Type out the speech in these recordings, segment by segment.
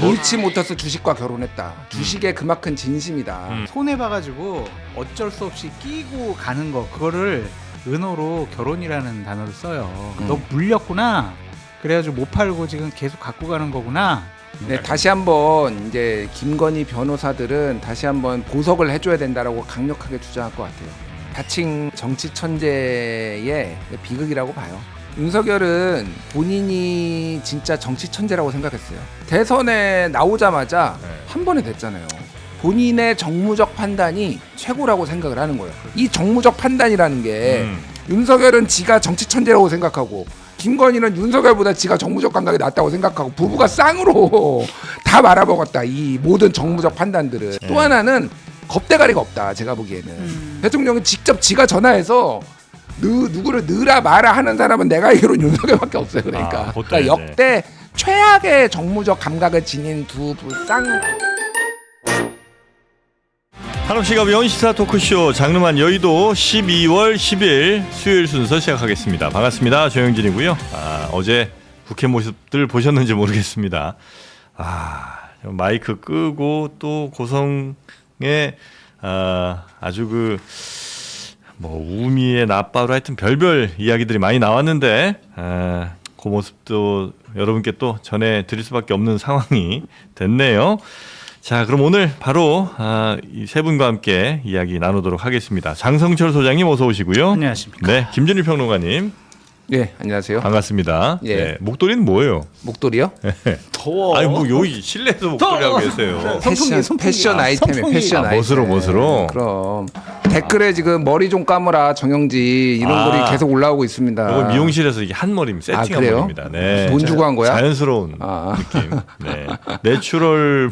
도이치모터스 주식과 결혼했다. 주식에 그만큼 진심이다. 손해봐가지고 어쩔 수 없이 끼고 가는 거 그거를 은어로 결혼이라는 단어를 써요. 너 물렸구나. 그래가지고 못 팔고 지금 계속 갖고 가는 거구나. 네, 다시 한번 이제 김건희 변호사들은 다시 한번 보석을 해줘야 된다라고 강력하게 주장할 것 같아요. 자칭 정치 천재의 비극이라고 봐요. 윤석열은 본인이 진짜 정치 천재라고 생각했어요. 대선에 나오자마자 한 번에 됐잖아요. 본인의 정무적 판단이 최고라고 생각을 하는 거예요. 이 정무적 판단이라는 게 윤석열은 지가 정치 천재라고 생각하고 김건희는 윤석열보다 지가 정무적 감각이 낫다고 생각하고 부부가 쌍으로 다 말아먹었다. 이 모든 정무적 판단들을. 또 하나는 겁대가리가 없다. 제가 보기에는. 대통령은 직접 지가 전화해서 누구를 넣으라 마라 하는 사람은 내가 알기로는 윤석열밖에 없어요. 그러니까, 그러니까 역대 최악의 정무적 감각을 지닌 두 불쌍. 한없이가 연시사 토크쇼 장르만 여의도 12월 10일 수요일 순서 시작하겠습니다. 반갑습니다. 조영진이고요. 어제 국회 모습들 보셨는지 모르겠습니다. 마이크 끄고 또 고성의 아주 우미의 나빠로 하여튼 별별 이야기들이 많이 나왔는데 그 모습도 여러분께 또 전해드릴 수밖에 없는 상황이 됐네요. 자, 그럼 오늘 바로 이 세 분과 함께 이야기 나누도록 하겠습니다. 장성철 소장님 어서 오시고요. 안녕하십니까. 네, 김준일 평론가님. 네, 안녕하세요. 반갑습니다. 예. 네, 목도리는 뭐예요? 목도리요? 더워. 아니 여기 실내에서 목도리 하고 계세요. 패션 아이템이에요. 패션 아이템. 멋으로. 그럼 댓글에 지금 머리 좀 감으라 정영지 이런 글이 계속 올라오고 있습니다. 이거 미용실에서 이게 한 머리입니다. 세팅한 그래요? 머리입니다. 네. 돈 주고 한 거야? 자연스러운 느낌. 네. 내추럴.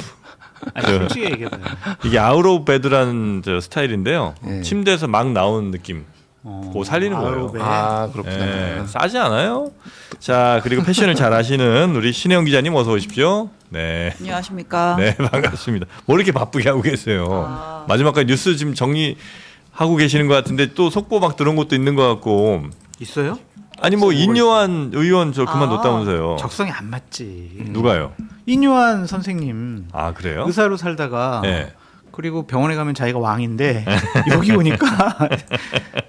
솔직히 얘기해봐요. 이게 아웃 오브 베드라는 스타일인데요. 네. 침대에서 막 나온 느낌. 그거 살리는 거예요. 그렇구나. 네, 싸지 않아요? 자, 그리고 패션을 잘 아시는 우리 신혜영 기자님 어서 오십시오. 네. 안녕하십니까. 네, 반갑습니다. 뭐 이렇게 바쁘게 하고 계세요? 마지막까지 뉴스 지금 정리하고 계시는 것 같은데 또 속보 막 들어온 것도 있는 것 같고. 있어요? 아니 인요한 의원 저 그만뒀다면서요. 적성이 안 맞지. 누가요? 인요한 선생님 그래요? 의사로 살다가 네. 그리고 병원에 가면 자기가 왕인데 여기 오니까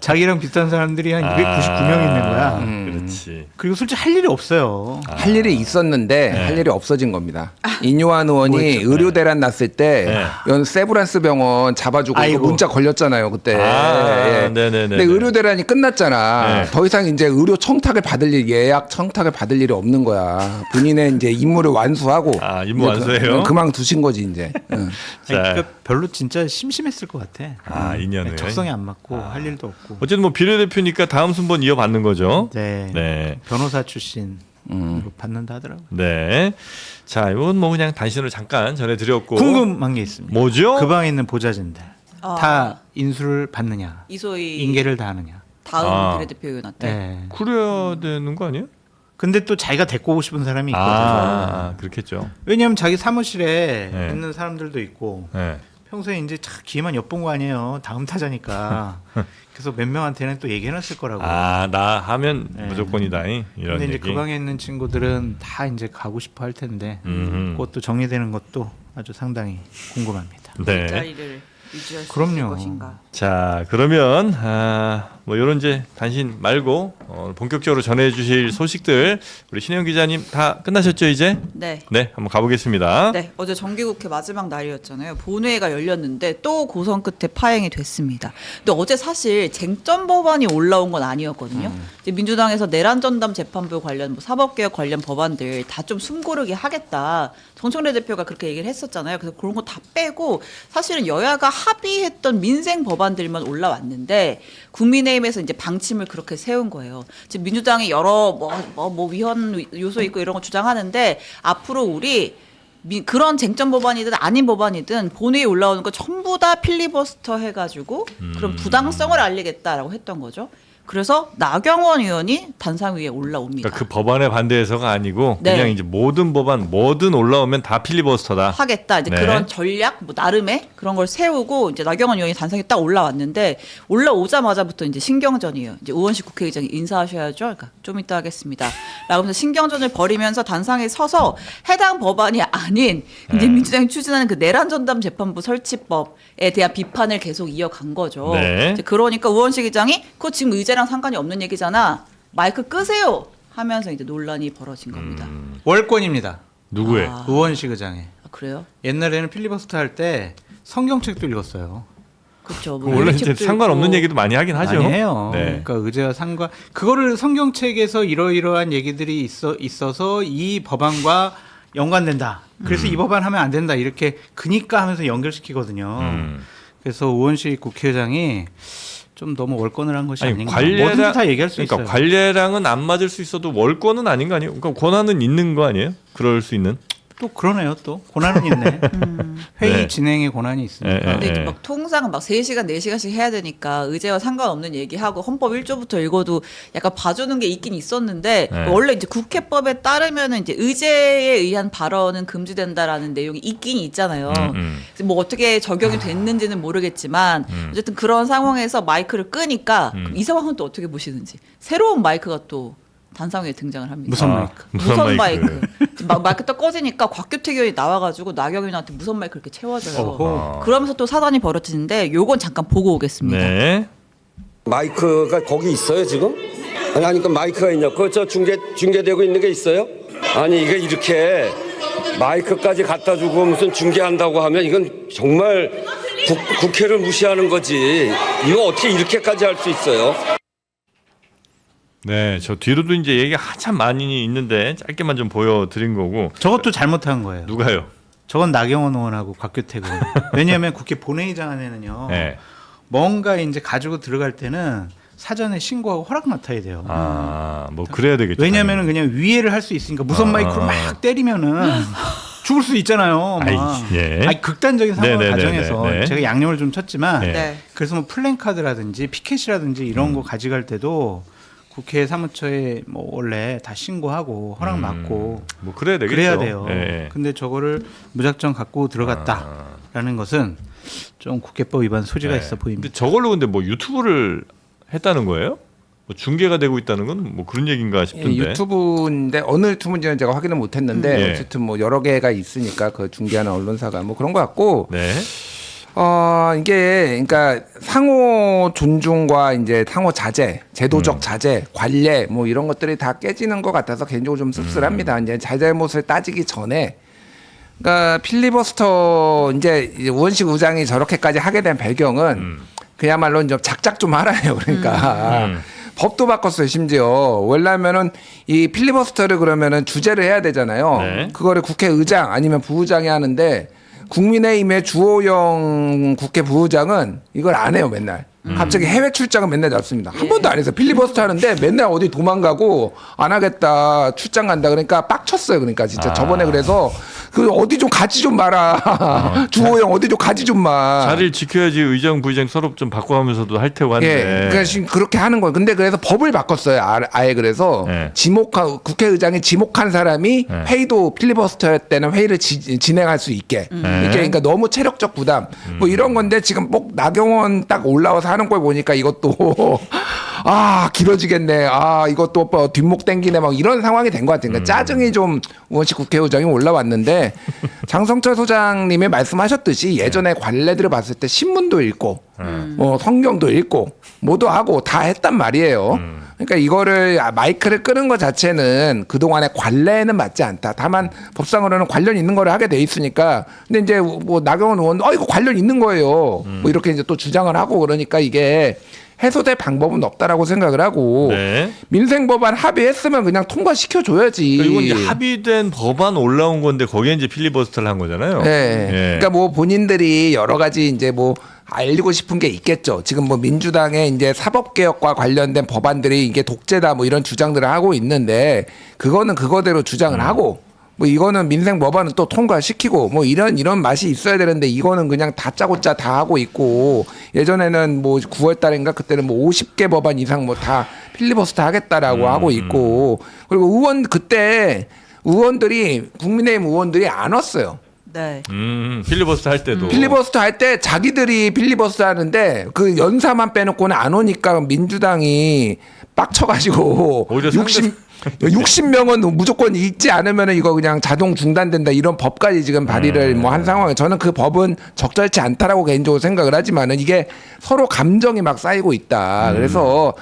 자기랑 비슷한 사람들이 한 299명 있는 거야. 그렇지. 그리고 솔직히 할 일이 없어요. 할 일이 있었는데 할 일이 없어진 겁니다. 인요한 의원이 뭐였죠? 의료 대란 났을 때 세브란스 병원 잡아주고 이거 문자 걸렸잖아요 그때. 예. 네네네. 근데 의료 대란이 끝났잖아. 더 이상 이제 의료 청탁을 받을 일, 예약 청탁을 받을 일이 없는 거야. 본인의 이제 임무를 완수하고. 임무 완수해요? 그만두신 거지 이제. 응. 그러니까 별로 진짜 심심했을 것 같아. 인연을. 적성이 안 맞고 할 일도 없고. 어쨌든 비례대표니까 다음 순번 이어받는 거죠. 네. 네. 변호사 출신 이거 받는다 하더라고요. 네. 자, 이건 그냥 단신으로 잠깐 전해드렸고. 궁금한 게 있습니다. 뭐죠? 그 방에 있는 보좌진들 다 인수를 받느냐, 이소희 인계를 다 하느냐. 다음 비례대표 의원한테. 네. 그래야 되는 거 아니에요? 근데 또 자기가 데리고 오고 싶은 사람이 있거든요. 그렇겠죠. 왜냐하면 자기 사무실에 네. 있는 사람들도 있고 네. 평소에 이제 기회만 엿본 거 아니에요. 다음 타자니까. 그래서 몇 명한테는 또 얘기해놨을 거라고. 나 하면 네. 무조건이다. 이런 근데 이제 얘기. 그 방에 있는 친구들은 다 이제 가고 싶어 할 텐데 그것도 정리되는 것도 아주 상당히 궁금합니다. 네. 자리를 유지할 수 그럼요. 있을 것인가. 자, 그러면 이런 이제 단신 말고 본격적으로 전해주실 소식들 우리 신혜영 기자님 다 끝나셨죠 이제? 네. 네, 한번 가보겠습니다. 네, 어제 정기국회 마지막 날이었잖아요. 본회의가 열렸는데 또 고성 끝에 파행이 됐습니다. 근데 어제 사실 쟁점 법안이 올라온 건 아니었거든요. 이제 민주당에서 내란 전담 재판부 관련 사법개혁 관련 법안들 다 좀 숨고르게 하겠다. 정청래 대표가 그렇게 얘기를 했었잖아요. 그래서 그런 거 다 빼고 사실은 여야가 합의했던 민생 법안들만 올라왔는데 국민의힘에서 이제 방침을 그렇게 세운 거예요. 지금 민주당이 여러 위헌 요소 있고 이런 거 주장하는데 앞으로 우리 그런 쟁점 법안이든 아닌 법안이든 본회의에 올라오는 거 전부 다 필리버스터 해가지고 그런 부당성을 알리겠다라고 했던 거죠. 그래서 나경원 의원이 단상위에 올라옵니다. 그러니까 그 법안에 반대해서가 아니고 네. 그냥 이제 모든 법안 뭐든 올라오면 다 필리버스터다. 하겠다. 이제 네. 그런 전략, 뭐 나름의 그런 걸 세우고 이제 나경원 의원이 단상에 딱 올라왔는데 올라오자마자부터 이제 신경전이에요. 이제 우원식 국회의장이 인사하셔야죠. 그러니까 좀 이따 하겠습니다. 라고 하면서 신경전을 벌이면서 단상에 서서 해당 법안이 아닌 이제 네. 민주당이 추진하는 그 내란 전담 재판부 설치법에 대한 비판을 계속 이어간 거죠. 네. 이제 그러니까 우원식 의장이 그거 지금 의제랑 상관이 없는 얘기잖아. 마이크 끄세요. 하면서 이제 논란이 벌어진 겁니다. 월권입니다. 누구의? 아. 우원식 의장의. 아, 그래요? 옛날에는 필리버스터 할 때 성경책도 읽었어요. 그렇죠. 그럼 원래 이제 상관없는 얘기도 많이 하긴 하죠. 많이 해요. 네. 그러니까 의제와 상관 그거를 성경책에서 이러이러한 얘기들이 있어서 이 법안과 연관된다. 그래서 이 법안 하면 안 된다. 이렇게 그니까 하면서 연결시키거든요. 그래서 우원식 국회의장이 좀 너무 월권을 한 것이 아닌가. 뭐든지 다 얘기할 수 그러니까 있어요. 관례랑은 안 맞을 수 있어도 월권은 아닌 거 아니에요? 그러니까 권한은 있는 거 아니에요? 그럴 수 있는. 또 그러네요. 또 권한은 있네. 회의 네. 진행의 권한이 있으니까. 네, 근데 이제 막 통상은 막 3시간, 4시간씩 해야 되니까 의제와 상관없는 얘기하고 헌법 1조부터 읽어도 약간 봐주는 게 있긴 있었는데 네. 원래 이제 국회법에 따르면은 이제 의제에 의한 발언은 금지된다라는 내용이 있긴 있잖아요. 그래서 뭐 어떻게 적용이 됐는지는 모르겠지만 어쨌든 그런 상황에서 마이크를 끄니까 그럼 이 상황은 또 어떻게 보시는지 새로운 마이크가 또 단상위에 등장을 합니다. 무선 아, 마이크. 무선 마이크. 마이크 딱 꺼지니까 곽규택 의원이 나와가지고 나경원 의원한테 무선 마이크 이렇게 채워줘요. 어허. 그러면서 또 사단이 벌어지는데 요건 잠깐 보고 오겠습니다. 네. 마이크가 거기 있어요 지금? 아니 그러니까 마이크가 있냐고 저 중계되고 있는 게 있어요? 아니 이게 이렇게 마이크까지 갖다 주고 무슨 중계한다고 하면 이건 정말 국회를 무시하는 거지. 이거 어떻게 이렇게까지 할 수 있어요? 네, 저 뒤로도 이제 얘기 한참 많이 있는데 짧게만 좀 보여드린 거고. 저것도 잘못한 거예요. 누가요? 저건 나경원 의원하고 곽규택 의원. 왜냐하면 국회 본회의장 안에는요. 네. 뭔가 이제 가지고 들어갈 때는 사전에 신고하고 허락 맡아야 돼요. 아, 뭐 그래야 되겠죠. 왜냐하면 그냥 위해를 할 수 있으니까 무선 마이크로 막 때리면은 죽을 수 있잖아요. 막. 아이, 예. 아니, 극단적인 상황 네네네네, 가정에서 네. 제가 양념을 좀 쳤지만 네. 네. 그래서 뭐 플랜카드라든지 피켓이라든지 이런 거 가져갈 때도 국회 사무처에 뭐 원래 다 신고하고 허락 맡고 뭐 그래야 되겠죠. 그래야 돼요. 예. 근데 저거를 무작정 갖고 들어갔다라는 것은 좀 국회법 위반 소지가 네. 있어 보입니다. 근데 저걸로 근데 뭐 유튜브를 했다는 거예요? 뭐 중계가 되고 있다는 건 뭐 그런 얘기인가 싶던데. 예, 유튜브인데 어느 유튜브인지는 제가 확인을 못했는데 예. 어쨌든 뭐 여러 개가 있으니까 그 중계하는 언론사가 뭐 그런 것 같고 네. 이게 그러니까 상호 존중과 이제 상호 자제, 제도적 자제, 관례 뭐 이런 것들이 다 깨지는 것 같아서 개인적으로 좀 씁쓸합니다. 이제 잘잘못을 따지기 전에 그러니까 필리버스터 이제 우원식 의장이 저렇게까지 하게 된 배경은 그야말로 좀 작작 좀 하라요. 그러니까 법도 바꿨어요. 심지어 원래면은 이 필리버스터를 그러면은 주재를 해야 되잖아요. 네. 그거를 국회의장 아니면 부의장이 하는데 국민의힘의 주호영 국회 부의장은 이걸 안 해요. 맨날. 갑자기 해외 출장은 맨날 잡습니다. 한 번도 안 했어요. 필리버스터 하는데 맨날 어디 도망가고 안 하겠다 출장 간다 그러니까 빡쳤어요. 그러니까 진짜 저번에 그래서 그 어디 좀 가지 좀 마라. 주호영 어디 좀 가지 좀 마. 자리를 지켜야지 의장 부의장 서로 좀 바꿔가면서도 할 테고 한데. 예, 그러니까 지금 그렇게 하는 거예요. 근데 그래서 법을 바꿨어요. 아예 그래서 네. 국회의장이 지목한 사람이 네. 회의도 필리버스터 할 때는 회의를 진행할 수 있게. 이게 그러니까 너무 체력적 부담 뭐 이런 건데 지금 꼭 나경원 딱 올라와서 하는 걸 보니까 이것도 길어지겠네. 이것도 뭐 뒷목 땡기네 막 이런 상황이 된 것 같아요. 그러니까 짜증이 좀 우원식 국회의장이 올라왔는데 장성철 소장님이 말씀하셨듯이 예전에 관례들을 봤을 때 신문도 읽고 뭐 성경도 읽고 뭐도 하고 다 했단 말이에요. 그러니까 이거를 마이크를 끄는 것 자체는 그동안의 관례에는 맞지 않다. 다만 법상으로는 관련 있는 거를 하게 돼 있으니까. 근데 이제 뭐 나경원 의원도 이거 관련 있는 거예요. 뭐 이렇게 이제 또 주장을 하고 그러니까 이게 해소될 방법은 없다라고 생각을 하고 네. 민생 법안 합의했으면 그냥 통과시켜 줘야지. 그리고 이제 합의된 법안 올라온 건데 거기에 이제 필리버스터를 한 거잖아요. 네. 예. 그러니까 뭐 본인들이 여러 가지 이제 뭐 알리고 싶은 게 있겠죠. 지금 뭐 민주당의 이제 사법개혁과 관련된 법안들이 이게 독재다 뭐 이런 주장들을 하고 있는데 그거는 그거대로 주장을 하고 뭐 이거는 민생 법안은 또 통과시키고 뭐 이런 맛이 있어야 되는데 이거는 그냥 다짜고짜 다 하고 있고 예전에는 뭐 9월 달인가 그때는 뭐 50개 법안 이상 뭐 다 필리버스터 하겠다라고 하고 있고 그리고 그때 의원들이 국민의힘 의원들이 안 왔어요. 네. 필리버스터 할 때도 필리버스터 할 때 자기들이 필리버스터 하는데 그 연사만 빼놓고는 안 오니까 민주당이 빡쳐가지고 오히려 60명은 무조건 있지 않으면 이거 그냥 자동 중단된다 이런 법까지 지금 발의를 뭐 한 상황에 저는 그 법은 적절치 않다라고 개인적으로 생각을 하지만은 이게 서로 감정이 막 쌓이고 있다. 그래서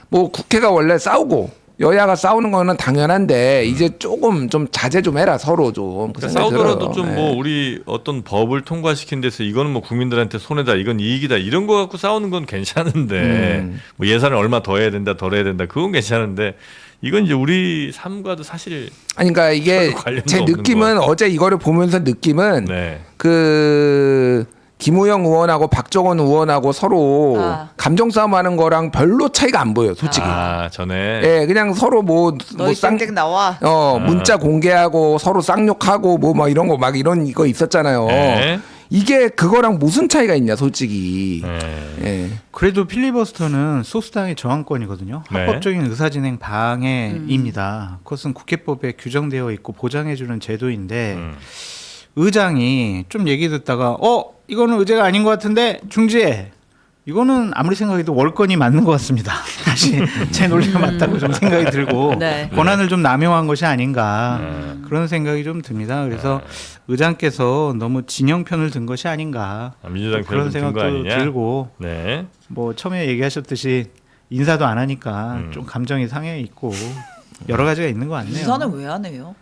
뭐 국회가 원래 싸우고 여야가 싸우는 거는 당연한데 이제 조금 좀 자제 좀 해라 서로 좀. 그 그러니까 생각이 싸우더라도 들어요. 좀 뭐 우리 어떤 법을 통과시킨 데서 이거는 뭐 국민들한테 손해다 이건 이익이다 이런 거 갖고 싸우는 건 괜찮은데 뭐 예산을 얼마 더 해야 된다 덜 해야 된다 그건 괜찮은데 이건 이제 우리 삶과도 사실 아니 그러니까 이게 관련도 제 없는 느낌은 어제 이거를 보면서 느낌은 네. 그 김우영 의원하고 박정원 의원하고 서로 감정 싸움하는 거랑 별로 차이가 안 보여요, 솔직히. 전에 예, 그냥 서로 너희 땡땡 나와. 문자 공개하고 서로 쌍욕하고 뭐 막 이런 거 막 이런 거 있었잖아요. 네. 이게 그거랑 무슨 차이가 있냐, 솔직히. 네. 예. 그래도 필리버스터는 소수당의 저항권이거든요. 네. 합법적인 의사진행 방해입니다. 그것은 국회법에 규정되어 있고 보장해주는 제도인데 의장이 좀 얘기 듣다가 이거는 의제가 아닌 것 같은데 중지해. 이거는 아무리 생각해도 월권이 맞는 것 같습니다. 다시 제 논리가 맞다고 좀 생각이 들고 네. 권한을 좀 남용한 것이 아닌가 그런 생각이 좀 듭니다. 그래서 의장께서 너무 진영 편을 든 것이 아닌가 민주당 그런 편을 든 거 생각도 아니냐? 들고 네. 뭐 처음에 얘기하셨듯이 인사도 안 하니까 좀 감정이 상해 있고 여러 가지가 있는 것 같네요. 인사는 왜 안 해요?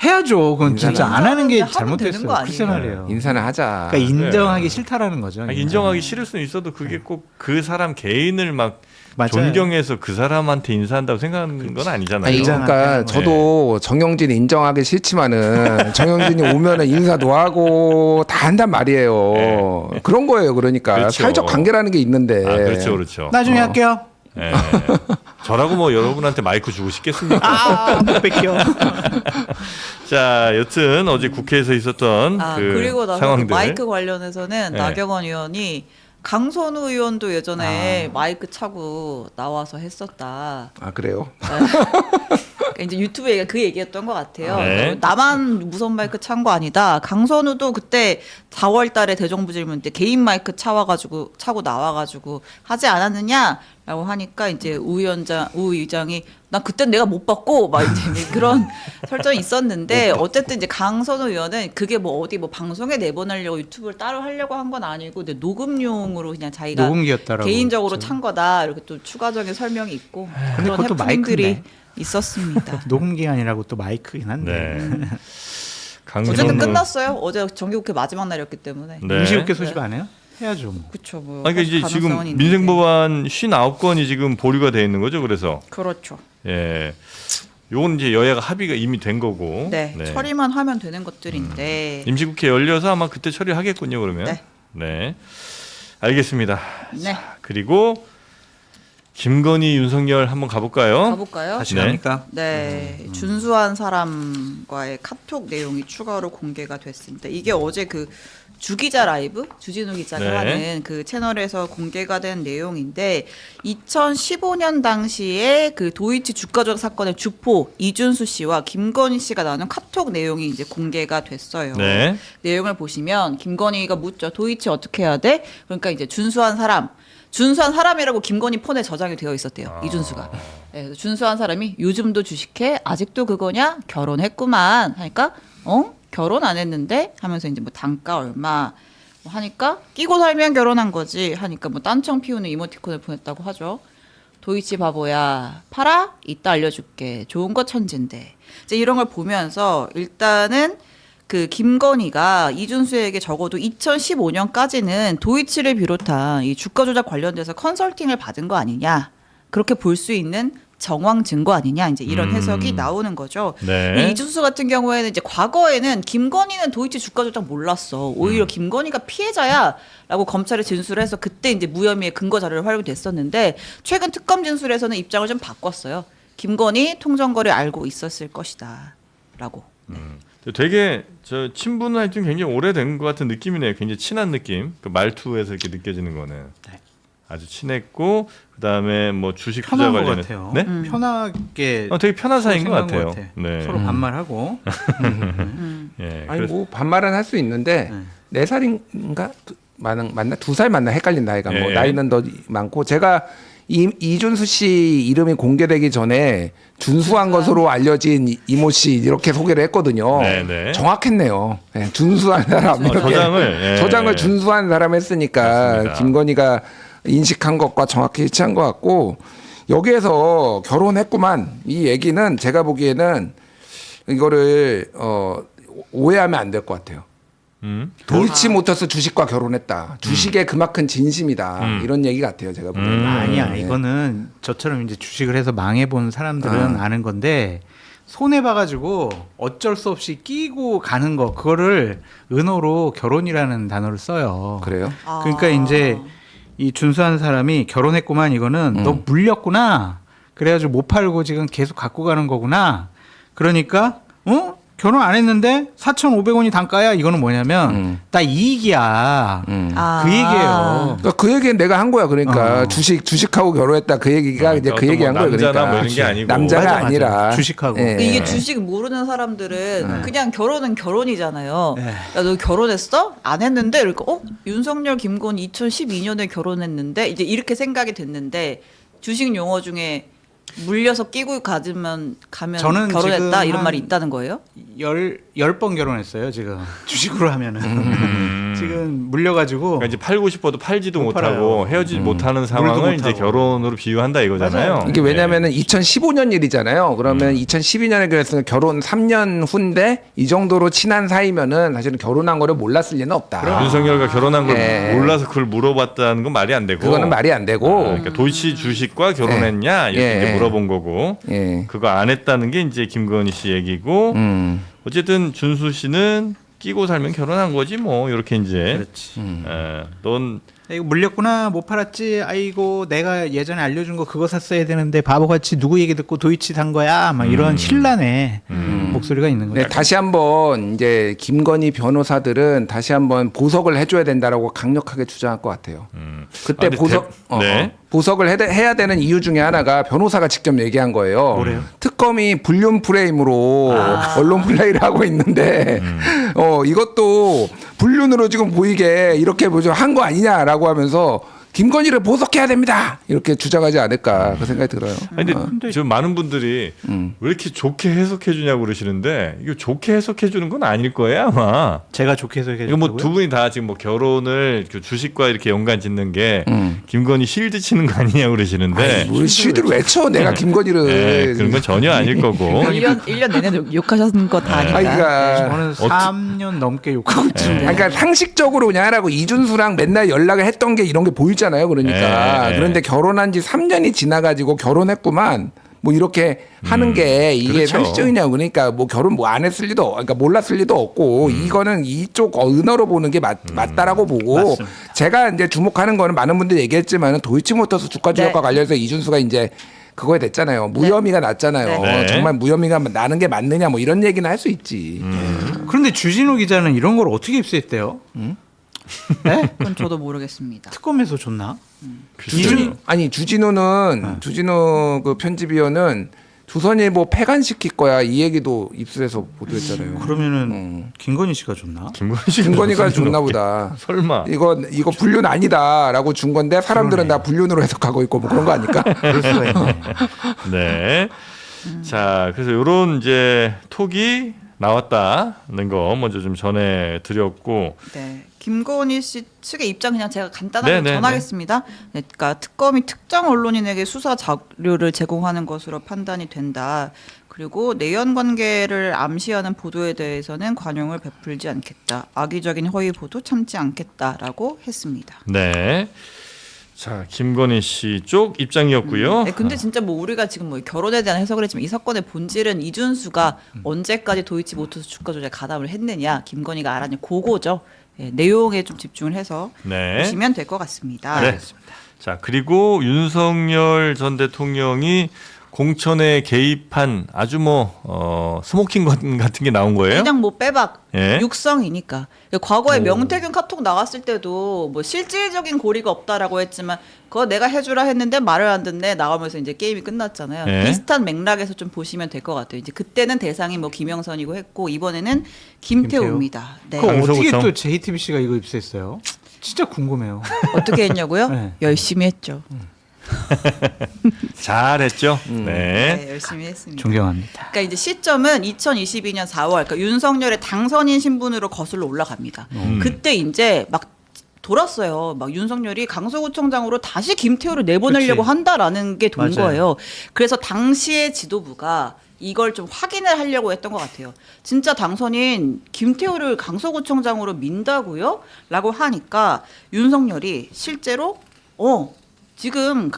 해야죠. 그건 진짜 안 하는 게 하면 되는 잘못됐어요. 거 아니에요? 글쎄 말이에요. 인사는 하자. 그러니까 인정하기 싫다라는 거죠. 아니, 인정하기 싫을 수는 있어도 그게 꼭 그 사람 개인을 막 맞아요. 존경해서 그 사람한테 인사한다고 생각하는 건 아니잖아요. 아니, 인정하는 그러니까 거예요. 저도 정영진 인정하기 싫지만은 정영진이 오면은 인사도 하고 다 한단 말이에요. 그런 거예요. 그러니까 그렇죠. 사회적 관계라는 게 있는데. 그렇죠, 그렇죠. 나중에 할게요. 네. 저라고 뭐 여러분한테 마이크 주고 싶겠습니까? 못 뺏겨. 자, 여튼 어제 국회에서 있었던 그 그리고 나서 상황들. 그 마이크 관련해서는 네. 나경원 의원이 강선우 의원도 예전에 마이크 차고 나와서 했었다. 아 그래요? 그러니까 이제 유튜브 얘기가 그 얘기였던 것 같아요. 네. 나만 무선 마이크 찬 거 아니다. 강선우도 그때 4월달에 대정부 질문 때 개인 마이크 차고 나와가지고 하지 않았느냐라고 하니까 이제 우 의장이 난 그땐 내가 못 받고 막 이제 그런 설정이 있었는데 어쨌든 이제 강선우 의원은 그게 뭐 어디 뭐 방송에 내보내려고 유튜브를 따로 하려고 한 건 아니고 근데 녹음용으로 그냥 자기가 녹음기였다라고 개인적으로 그랬죠. 찬 거다 이렇게 또 추가적인 설명이 있고 근데 그런 그것도 해프닝들이 마이크인데. 있었습니다. 녹음기 아니라고 또 마이크긴 한데. 네. 강선우 어쨌든 끝났어요. 어제 정기국회 마지막 날이었기 때문에. 네. 임시국회 소집 안 해요? 해야죠. 뭐. 그렇죠. 뭐 그러니까 이제 지금 가능성은 있는데. 민생법안 59건이 지금 보류가 돼 있는 거죠. 그래서 그렇죠. 예. 요건 이제 여야가 합의가 이미 된 거고. 네, 처리만 하면 되는 것들인데. 임시국회 열려서 아마 그때 처리하겠군요. 그러면. 네. 네. 알겠습니다. 네. 그리고 김건희 윤석열 한번 가볼까요? 가볼까요? 다시 네. 갑니까? 네, 준수한 사람과의 카톡 내용이 추가로 공개가 됐습니다. 이게 어제 그 주기자 라이브 주진우 기자가 네. 하는 그 채널에서 공개가 된 내용인데 2015년 당시에 그 도이치 주가 조작 사건의 주포 이준수 씨와 김건희 씨가 나눈 카톡 내용이 이제 공개가 됐어요. 네. 내용을 보시면 김건희가 묻죠. 도이치 어떻게 해야 돼? 그러니까 이제 준수한 사람이라고 김건희 폰에 저장이 되어 있었대요. 이준수가. 네, 그래서 준수한 사람이 요즘도 주식해? 아직도 그거냐? 결혼했구만. 하니까 결혼 안 했는데 하면서 이제 뭐 단가 얼마 뭐 하니까 끼고 살면 결혼한 거지 하니까 뭐 딴청 피우는 이모티콘을 보냈다고 하죠. 도이치 바보야. 팔아? 이따 알려줄게. 좋은 거 천진데. 이제 이런 걸 보면서 일단은 그 김건희가 이준수에게 적어도 2015년까지는 도이치를 비롯한 이 주가 조작 관련돼서 컨설팅을 받은 거 아니냐. 그렇게 볼 수 있는 정황 증거 아니냐. 이제 이런 해석이 나오는 거죠. 네. 이준수 같은 경우에는 이제 과거에는 김건희는 도이치 주가 조작 몰랐어. 오히려 김건희가 피해자야라고 검찰에 진술을 해서 그때 이제 무혐의의 근거 자료를 활용됐었는데 최근 특검 진술에서는 입장을 좀 바꿨어요. 김건희 통정거래 알고 있었을 것이다라고. 되게 저 친분 활동 굉장히 오래된 것 같은 느낌이네요. 굉장히 친한 느낌. 그 말투에서 이렇게 느껴지는 거는 네. 아주 친했고 그다음에 뭐 주식 투자 편한 것 관련해 같아요. 네? 편하게 되게 편한 사이인 것 생각한 같아요. 것 같아. 네. 서로 반말하고. 예. 아니 그래서- 뭐 반말은 할 수 있는데 네. 4살인가 맞나 2살 맞나 헷갈린 나이가 뭐 예. 나이는 더 많고 제가 이준수 씨 이름이 공개되기 전에 준수한 것으로 알려진 이모 씨 이렇게 소개를 했거든요. 네네. 정확했네요. 네, 준수한 사람 이렇게 저장을 예. 준수한 사람 했으니까 맞습니다. 김건희가 인식한 것과 정확히 일치한 것 같고 여기에서 결혼했구만 이 얘기는 제가 보기에는 이거를 오해하면 안 될 것 같아요. 도이치모터스 주식과 결혼했다. 주식에 그만큼 진심이다. 이런 얘기 같아요. 제가 보기에는. 아니야. 네. 이거는 저처럼 이제 주식을 해서 망해 본 사람들은 아는 건데 손해 봐가지고 어쩔 수 없이 끼고 가는 거 그거를 은어로 결혼이라는 단어를 써요. 그래요? 그러니까 이제 이 준수한 사람이 결혼했구만 이거는 너 물렸구나. 그래가지고 못 팔고 지금 계속 갖고 가는 거구나. 그러니까 결혼 안 했는데 4,500원이 단가야. 이거는 뭐냐면 나 이익이야. 그 얘기예요. 그러니까 그 얘기는 내가 한 거야. 그러니까 주식하고 결혼했다. 그 얘기가 이제 그 어떤 얘기한 뭐 거예요. 남자나 그러니까 뭐 이런 게 아니고. 남자가 맞아. 아니라 주식하고. 예. 이게 주식 모르는 사람들은 그냥 결혼은 결혼이잖아요. 네. 야, 너 결혼했어? 안 했는데? 이러니까 윤석열, 김건희 2012년에 결혼했는데 이제 이렇게 생각이 됐는데 주식 용어 중에 물려서 끼고 가면 저는 결혼했다 지금 이런 한 말이 있다는 거예요? 10번 결혼했어요, 지금. 주식으로 하면은. 지금 물려가지고. 그러니까 이제 팔고 싶어도 팔지도 못 못하고 팔아요. 헤어지지 못하는 상황을 이제 못하고. 결혼으로 비유한다 이거잖아요. 맞아요. 이게 왜냐면은 2015년 일이잖아요. 그러면 2012년에 그랬으면 결혼 3년 후인데 이 정도로 친한 사이면은 사실은 결혼한 거를 몰랐을 리는 없다. 윤석열과 결혼한 걸 예. 몰라서 그걸 물어봤다는 건 말이 안 되고. 그거는 말이 안 되고. 그러니까 도이치 주식과 결혼했냐 이렇게 예. 이제 물어본 거고. 예. 그거 안 했다는 게 이제 김건희 씨 얘기고. 어쨌든 준수 씨는 끼고 살면 결혼한 거지 뭐 이렇게 이제. 그렇지. 넌 이거 물렸구나 못 팔았지 아이고 내가 예전에 알려준 거 그거 샀어야 되는데 바보같이 누구 얘기 듣고 도이치 산 거야 막 이런 신란의 목소리가 있는 거죠. 네, 다시 한번 이제 김건희 변호사들은 다시 한번 보석을 해줘야 된다라고 강력하게 주장할 것 같아요. 그때 아, 근데 보석 네. 보석을 해야 되는 이유 중에 하나가 변호사가 직접 얘기한 거예요. 뭐래요? 특검이 불륜 프레임으로 언론 플레이를 하고 있는데 이것도 불륜으로 지금 보이게 이렇게 한 거 아니냐라고 하면서 김건희를 보석해야 됩니다. 이렇게 주장하지 않을까 그 생각이 들어요. 아니, 근데 지금 많은 분들이 왜 이렇게 좋게 해석해 주냐고 그러시는데 이거 좋게 해석해 주는 건 아닐 거예요 아마. 제가 좋게 해석해 이거 뭐 두 분이 다 지금 뭐 결혼을 그 주식과 이렇게 연관 짓는 게 김건희 실드 치는 거 아니냐고 그러시는데. 뭘 실드를 외쳐 내가 김건희를 네, 그런 건 전혀 아닐 거고. 1년 내내 욕하셨는 거 다 아니까. 그러니까 저는 3년 넘게 욕하고 있는데 그러니까 상식적으로 그냥 하라고 이준수랑 맨날 연락을 했던 게 이런 게 보이잖아요. 그러니까 네. 그런데 결혼한 지 3년이 지나가지고 결혼했구만. 뭐 이렇게 하는 게 이게 그렇죠. 상식적이냐고. 그러니까 뭐 결혼 뭐 안 했을 리도 그러니까 몰랐을 리도 없고 이거는 이쪽 언어로 보는 게 맞다라고 보고 맞습니다. 제가 이제 주목하는 거는 많은 분들이 얘기했지만은 도이치모터스 주가 조작과 관련해서 이준수가 이제 그거에 됐잖아요. 무혐의가 났잖아요. 네. 정말 무혐의가 나는 게 맞느냐 뭐 이런 얘기는 할 수 있지. 그런데 주진우 기자는 이런 걸 어떻게 입수했대요? 네? 그건 저도 모르겠습니다. 특검에서 줬나? 아니 주진우 그 편집위원은 조선일보 폐간시킬 거야 이 얘기도 입수해서 보도했잖아요. 그러면은 김건희 씨가 줬나? 김건희가 줬나 보다. 설마. 이거 불륜 아니다라고 준 건데 사람들은 다 불륜으로 해석하고 있고 뭐 그런 거 아닐까? 그럴 수가 있네. 네. 자, 그래서 요런 이제 톡이 나왔다는 거 먼저 좀 전해 드렸고. 네. 김건희 씨 측의 입장 그냥 제가 간단하게 네, 전하겠습니다. 네, 그러니까 특검이 특정 언론인에게 수사 자료를 제공하는 것으로 판단이 된다. 그리고 내연 관계를 암시하는 보도에 대해서는 관용을 베풀지 않겠다. 악의적인 허위 보도 참지 않겠다라고 했습니다. 네. 자, 김건희 씨 쪽 입장이었고요. 네, 근데 진짜 뭐 우리가 지금 뭐 결혼에 대한 해석을 했지만 이 사건의 본질은 이준수가 언제까지 도이치모터스 주가 조작에 가담을 했느냐, 김건희가 알았냐, 그거죠. 네, 내용에 좀 집중을 해서 네. 보시면 될 것 같습니다. 네. 자, 그리고 윤석열 전 대통령이 공천에 개입한 아주 뭐 스모킹건 같은 게 나온 거예요? 그냥 뭐 빼박 예. 육성이니까. 과거에 명태균 카톡 나왔을 때도 뭐 실질적인 고리가 없다라고 했지만 그거 내가 해주라 했는데 말을 안 듣네 나오면서 이제 게임이 끝났잖아요. 예. 비슷한 맥락에서 좀 보시면 될 것 같아요. 이제 그때는 대상이 뭐 김영선이고 했고 이번에는 김태우입니다. 네. 그 어떻게 강서구청. 또 JTBC가 이거 입수했어요? 진짜 궁금해요. 어떻게 했냐고요? 네. 열심히 했죠. 잘했죠. 네, 네. 열심히 했습니다. 존경합니다. 그러니까 이제 시점은 2022년 4월, 그러니까 윤석열의 당선인 신분으로 거슬러 올라갑니다. 그때 이제 막 돌았어요. 막 윤석열이 강서구청장으로 다시 김태우를 내보내려고 그치. 한다라는 게 돈 맞아요. 거예요. 그래서 당시의 지도부가 이걸 좀 확인을 하려고 했던 것 같아요. 진짜 당선인 김태우를 강서구청장으로 민다고요? 라고 하니까 윤석열이 실제로 지금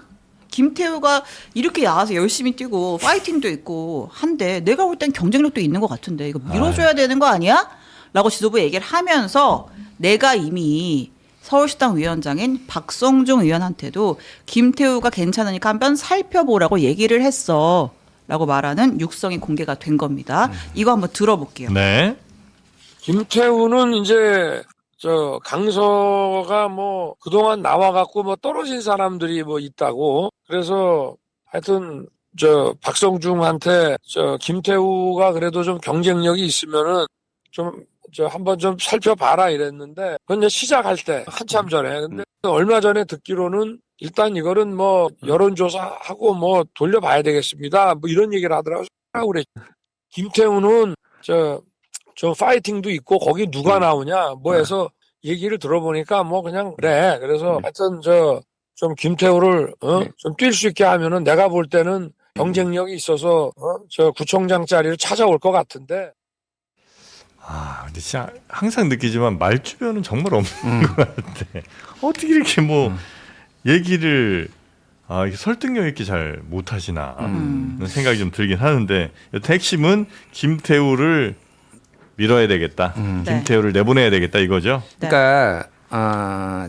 김태우가 이렇게 나와서 열심히 뛰고 파이팅도 있고 한데 내가 볼 땐 경쟁력도 있는 것 같은데 이거 밀어줘야 되는 거 아니야? 라고 지도부 얘기를 하면서 내가 이미 서울시당 위원장인 박성중 의원한테도 김태우가 괜찮으니까 한번 살펴보라고 얘기를 했어 라고 말하는 육성이 공개가 된 겁니다. 이거 한번 들어볼게요. 네. 김태우는 이제 강서가 뭐 그동안 나와갖고 뭐 떨어진 사람들이 뭐 있다고 그래서 하여튼 박성중한테 김태우가 그래도 좀 경쟁력이 있으면은 좀 한번 좀 살펴봐라 이랬는데 그건 이제 시작할 때 한참 전에 근데 얼마 전에 듣기로는 일단 이거는 뭐 여론조사하고 뭐 돌려봐야 되겠습니다 뭐 이런 얘기를 하더라고요. 그래 김태우는 저 파이팅도 있고 거기 누가 나오냐 뭐 해서 얘기를 들어보니까 뭐 그냥 그래 그래서 하여튼 좀 김태우를 좀 뛸 수 있게 하면은 내가 볼 때는 경쟁력이 있어서 저 구청장 자리를 찾아올 것 같은데. 근데 진짜 항상 느끼지만 말주변은 정말 없는 것 같아. 어떻게 이렇게 뭐 얘기를 이게 설득력 있게 잘 못하시나 하는 생각이 좀 들긴 하는데 여튼 핵심은 김태우를 밀어야 되겠다. 네. 김태우를 내보내야 되겠다 이거죠. 그러니까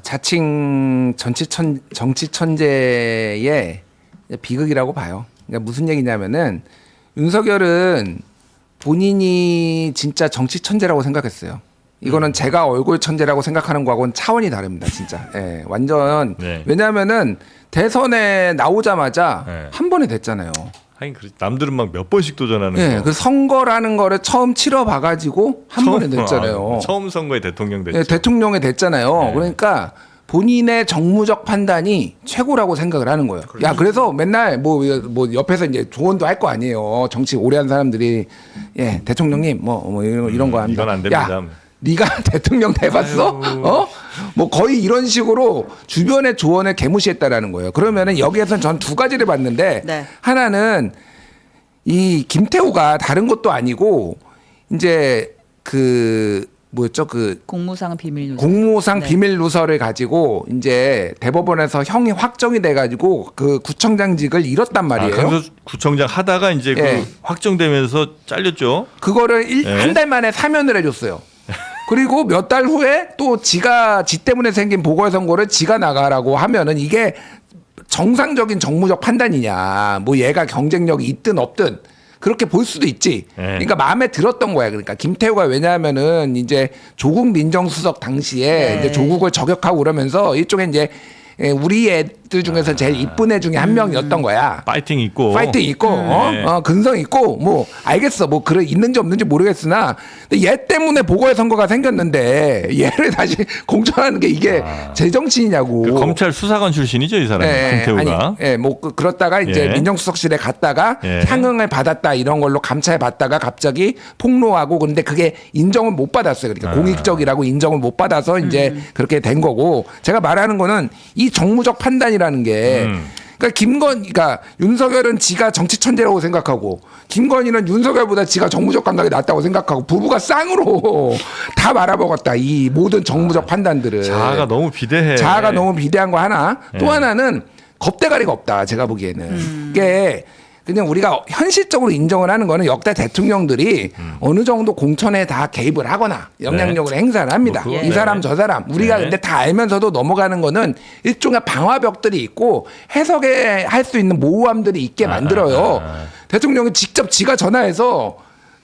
자칭 정치 천재의 비극이라고 봐요. 그러니까 무슨 얘기냐면은 윤석열은 본인이 진짜 정치 천재라고 생각했어요. 이거는 제가 얼굴 천재라고 생각하는 거하고는 차원이 다릅니다, 진짜. 예, 완전. 네. 왜냐하면은 대선에 나오자마자 네. 한 번에 됐잖아요. 하긴 남들은 막 몇 번씩 도전하는 예, 거. 그 선거라는 거를 처음 치러봐가지고 한 번에 됐잖아요. 처음 선거에 대통령 됐죠. 예, 대통령이 됐잖아요. 네. 그러니까 본인의 정무적 판단이 최고라고 생각을 하는 거예요. 야, 그래서 맨날 뭐 옆에서 이제 조언도 할 거 아니에요. 정치 오래 한 사람들이 예, 대통령님 뭐 이런 거 합니다. 이건 안 됩니다. 야, 네가 대통령 돼봤어? 뭐 거의 이런 식으로 주변의 조언을 개무시했다라는 거예요. 그러면은 여기에서는 전 두 가지를 봤는데 네. 하나는 이 김태우가 다른 것도 아니고 이제 뭐였죠? 공무상은 비밀 누설. 공무상 네. 비밀 누설을 가지고 이제 대법원에서 형이 확정이 돼가지고 그 구청장직을 잃었단 말이에요. 강서구청장 하다가 이제 예. 그 확정되면서 잘렸죠. 그거를 네. 한 달 만에 사면을 해줬어요. 그리고 몇 달 후에 또 지 때문에 생긴 보궐선거를 지가 나가라고 하면은 이게 정상적인 정무적 판단이냐. 뭐 얘가 경쟁력이 있든 없든 그렇게 볼 수도 있지. 네. 그러니까 마음에 들었던 거야. 그러니까 김태우가 왜냐하면은 이제 조국 민정수석 당시에 네. 이제 조국을 저격하고 그러면서 일종의 이제 우리 애들 중에서 제일 이쁜 애 중에 한 명이었던 거야. 파이팅 있고. 파이팅 있고, 네. 근성 있고, 뭐, 알겠어. 뭐, 있는지 없는지 모르겠으나, 근데 얘 때문에 보궐선거가 생겼는데, 얘를 다시 공천하는 게 이게 제정신이냐고. 그 검찰 수사관 출신이죠, 이 사람이. 김태우가. 그렇다가 이제 예. 민정수석실에 갔다가 예. 상응을 받았다 이런 걸로 감찰 받다가 갑자기 폭로하고 근데 그게 인정을 못 받았어요. 그러니까 공익적이라고 인정을 못 받아서 이제 그렇게 된 거고 제가 말하는 거는 이 정무적 판단이라는 게 그러니까 윤석열은 지가 정치 천재라고 생각하고 김건희는 윤석열보다 지가 정무적 감각이 낫다고 생각하고 부부가 쌍으로 다 말아먹었다. 이 모든 정무적 판단들을. 자아가 너무 비대해. 자아가 너무 비대한 거 하나. 또 예. 하나는 겁대가리가 없다. 제가 보기에는. 이게 그냥 우리가 현실적으로 인정을 하는 거는 역대 대통령들이 어느 정도 공천에 다 개입을 하거나 영향력을 행사를 합니다. 뭐 그거, 이 사람 네. 저 사람 우리가 네. 근데 다 알면서도 넘어가는 거는 일종의 방화벽들이 있고 해석에 할 수 있는 모호함들이 있게 만들어요. 대통령이 직접 지가 전화해서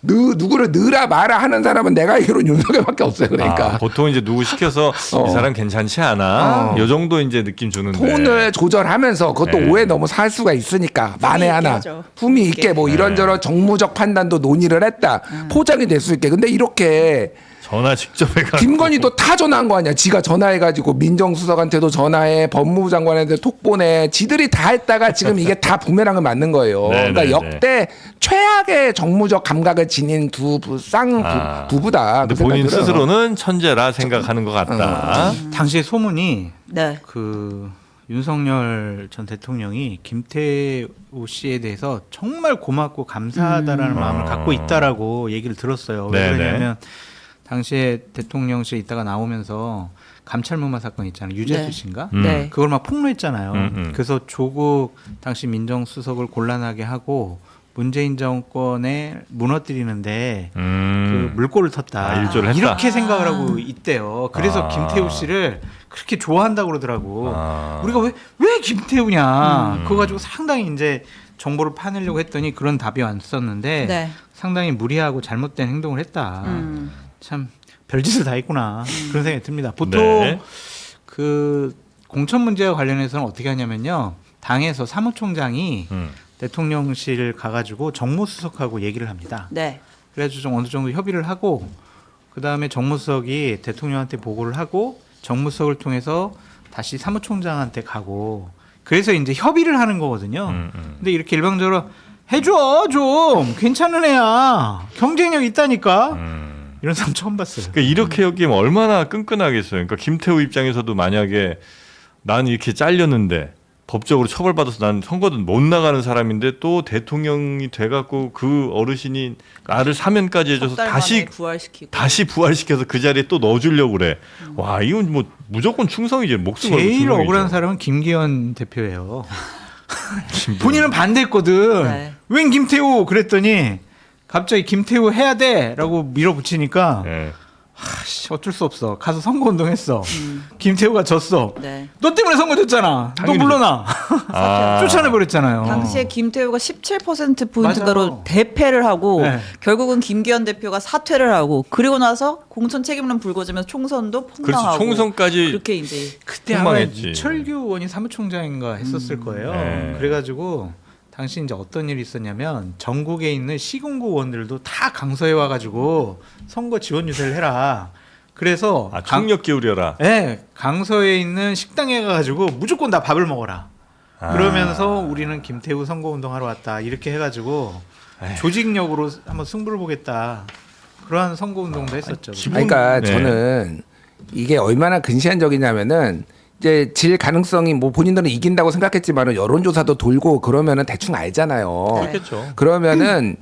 누구를 넣으라 마라 하는 사람은 내가 알기로는 윤석열밖에 없어요. 그러니까 보통 이제 누구 시켜서 이 사람 괜찮지 않아? 요 정도 이제 느낌 주는데. 톤을 조절하면서 그것도 네. 오해 너무 살 수가 있으니까 만에 있게 하나 하죠. 품위 품위 있게 있게. 뭐 이런저런 정무적 판단도 논의를 했다 포장이 될 수 있게. 근데 이렇게 전화 직접 해가. 김건희도 다 전화한 거 아니야. 지가 전화해가지고 민정수석한테도 전화해, 법무부 장관한테 톡 보내. 지들이 다 했다가 지금 이게 다 부메랑을 맞는 거예요. 네, 그러니까 네, 역대 최악의 정무적 감각을 지닌 부부다. 근데 그 본인 생각이 들어요. 스스로는 천재라 생각하는 것 같다. 당시에 소문이 네. 그 윤석열 전 대통령이 김태우 씨에 대해서 정말 고맙고 감사하다라는 마음을 갖고 있다라고 얘기를 들었어요. 왜 네네. 그러냐면 당시에 대통령실 있다가 나오면서 감찰무마 사건 있잖아요. 유재수 네. 씨인가? 네. 그걸 막 폭로했잖아요. 그래서 그래서 조국 당시 민정수석을 곤란하게 하고 문재인 정권에 무너뜨리는데 그 물꼬를 텄다. 일조를 했다. 이렇게 생각을 하고 있대요. 그래서 아. 김태우 씨를 그렇게 좋아한다고 그러더라고. 아. 우리가 왜 김태우냐? 그거 가지고 상당히 이제 정보를 파내려고 했더니 그런 답이 왔었는데 네. 상당히 무리하고 잘못된 행동을 했다. 음. 참 별짓을 다 했구나 그런 생각이 듭니다. 보통 네. 그 공천 문제와 관련해서는 어떻게 하냐면요, 당에서 사무총장이 대통령실 가가지고 정무수석하고 얘기를 합니다. 네. 그래가지고 좀 어느 정도 협의를 하고 그 다음에 정무수석이 대통령한테 보고를 하고 정무수석을 통해서 다시 사무총장한테 가고 그래서 이제 협의를 하는 거거든요. 근데 이렇게 일방적으로 해줘 좀 괜찮은 애야 경쟁력 있다니까 이런 사람 처음 봤어요. 그러니까 이렇게 여기면 얼마나 끈끈하겠어요. 그러니까 김태우 입장에서도 만약에 난 이렇게 잘렸는데 법적으로 처벌받아서 난 선거도 못 나가는 사람인데 또 대통령이 돼갖고 그 어르신이 나를 사면까지 해줘서 석 달 다시 만에 부활시키고. 부활시켜서 그 자리에 또 넣어주려고 그래. 와 이건 뭐 무조건 충성이지. 목숨 걸고 제일 충성이죠. 억울한 사람은 김기현 대표예요. 본인은 반대했거든. 네. 웬 김태우 그랬더니 갑자기 김태우 해야 돼라고 밀어붙이니까 예. 아씨 어쩔 수 없어. 가서 선거운동했어. 김태우가 졌어. 네. 너 때문에 선거 졌잖아. 너 당연히 물러나. 아. 쫓아내버렸잖아요. 당시에 김태우가 17%포인트가로 맞아요. 대패를 하고 네. 결국은 김기현 대표가 사퇴를 하고 그리고 나서 공천 책임론 불거지면서 총선도 그렇지 폭망하고 총선까지 그렇게 이제 그때 아마 폭망했지. 이철규 의원이 사무총장인가 했었을 거예요. 네. 그래가지고 당시 이제 어떤 일이 있었냐면 전국에 있는 시군구 의원들도 다 강서에 와가지고 선거 지원 유세를 해라. 그래서 총력 기울여라. 네, 강서에 있는 식당에 가가지고 무조건 다 밥을 먹어라. 그러면서 우리는 김태우 선거운동하러 왔다. 이렇게 해가지고 조직력으로 한번 승부를 보겠다. 그러한 선거운동도 했었죠. 그러니까 네. 저는 이게 얼마나 근시안적이냐면은 이제 질 가능성이 뭐 본인들은 이긴다고 생각했지만은 여론조사도 돌고 그러면은 대충 알잖아요. 그렇겠죠. 그러면은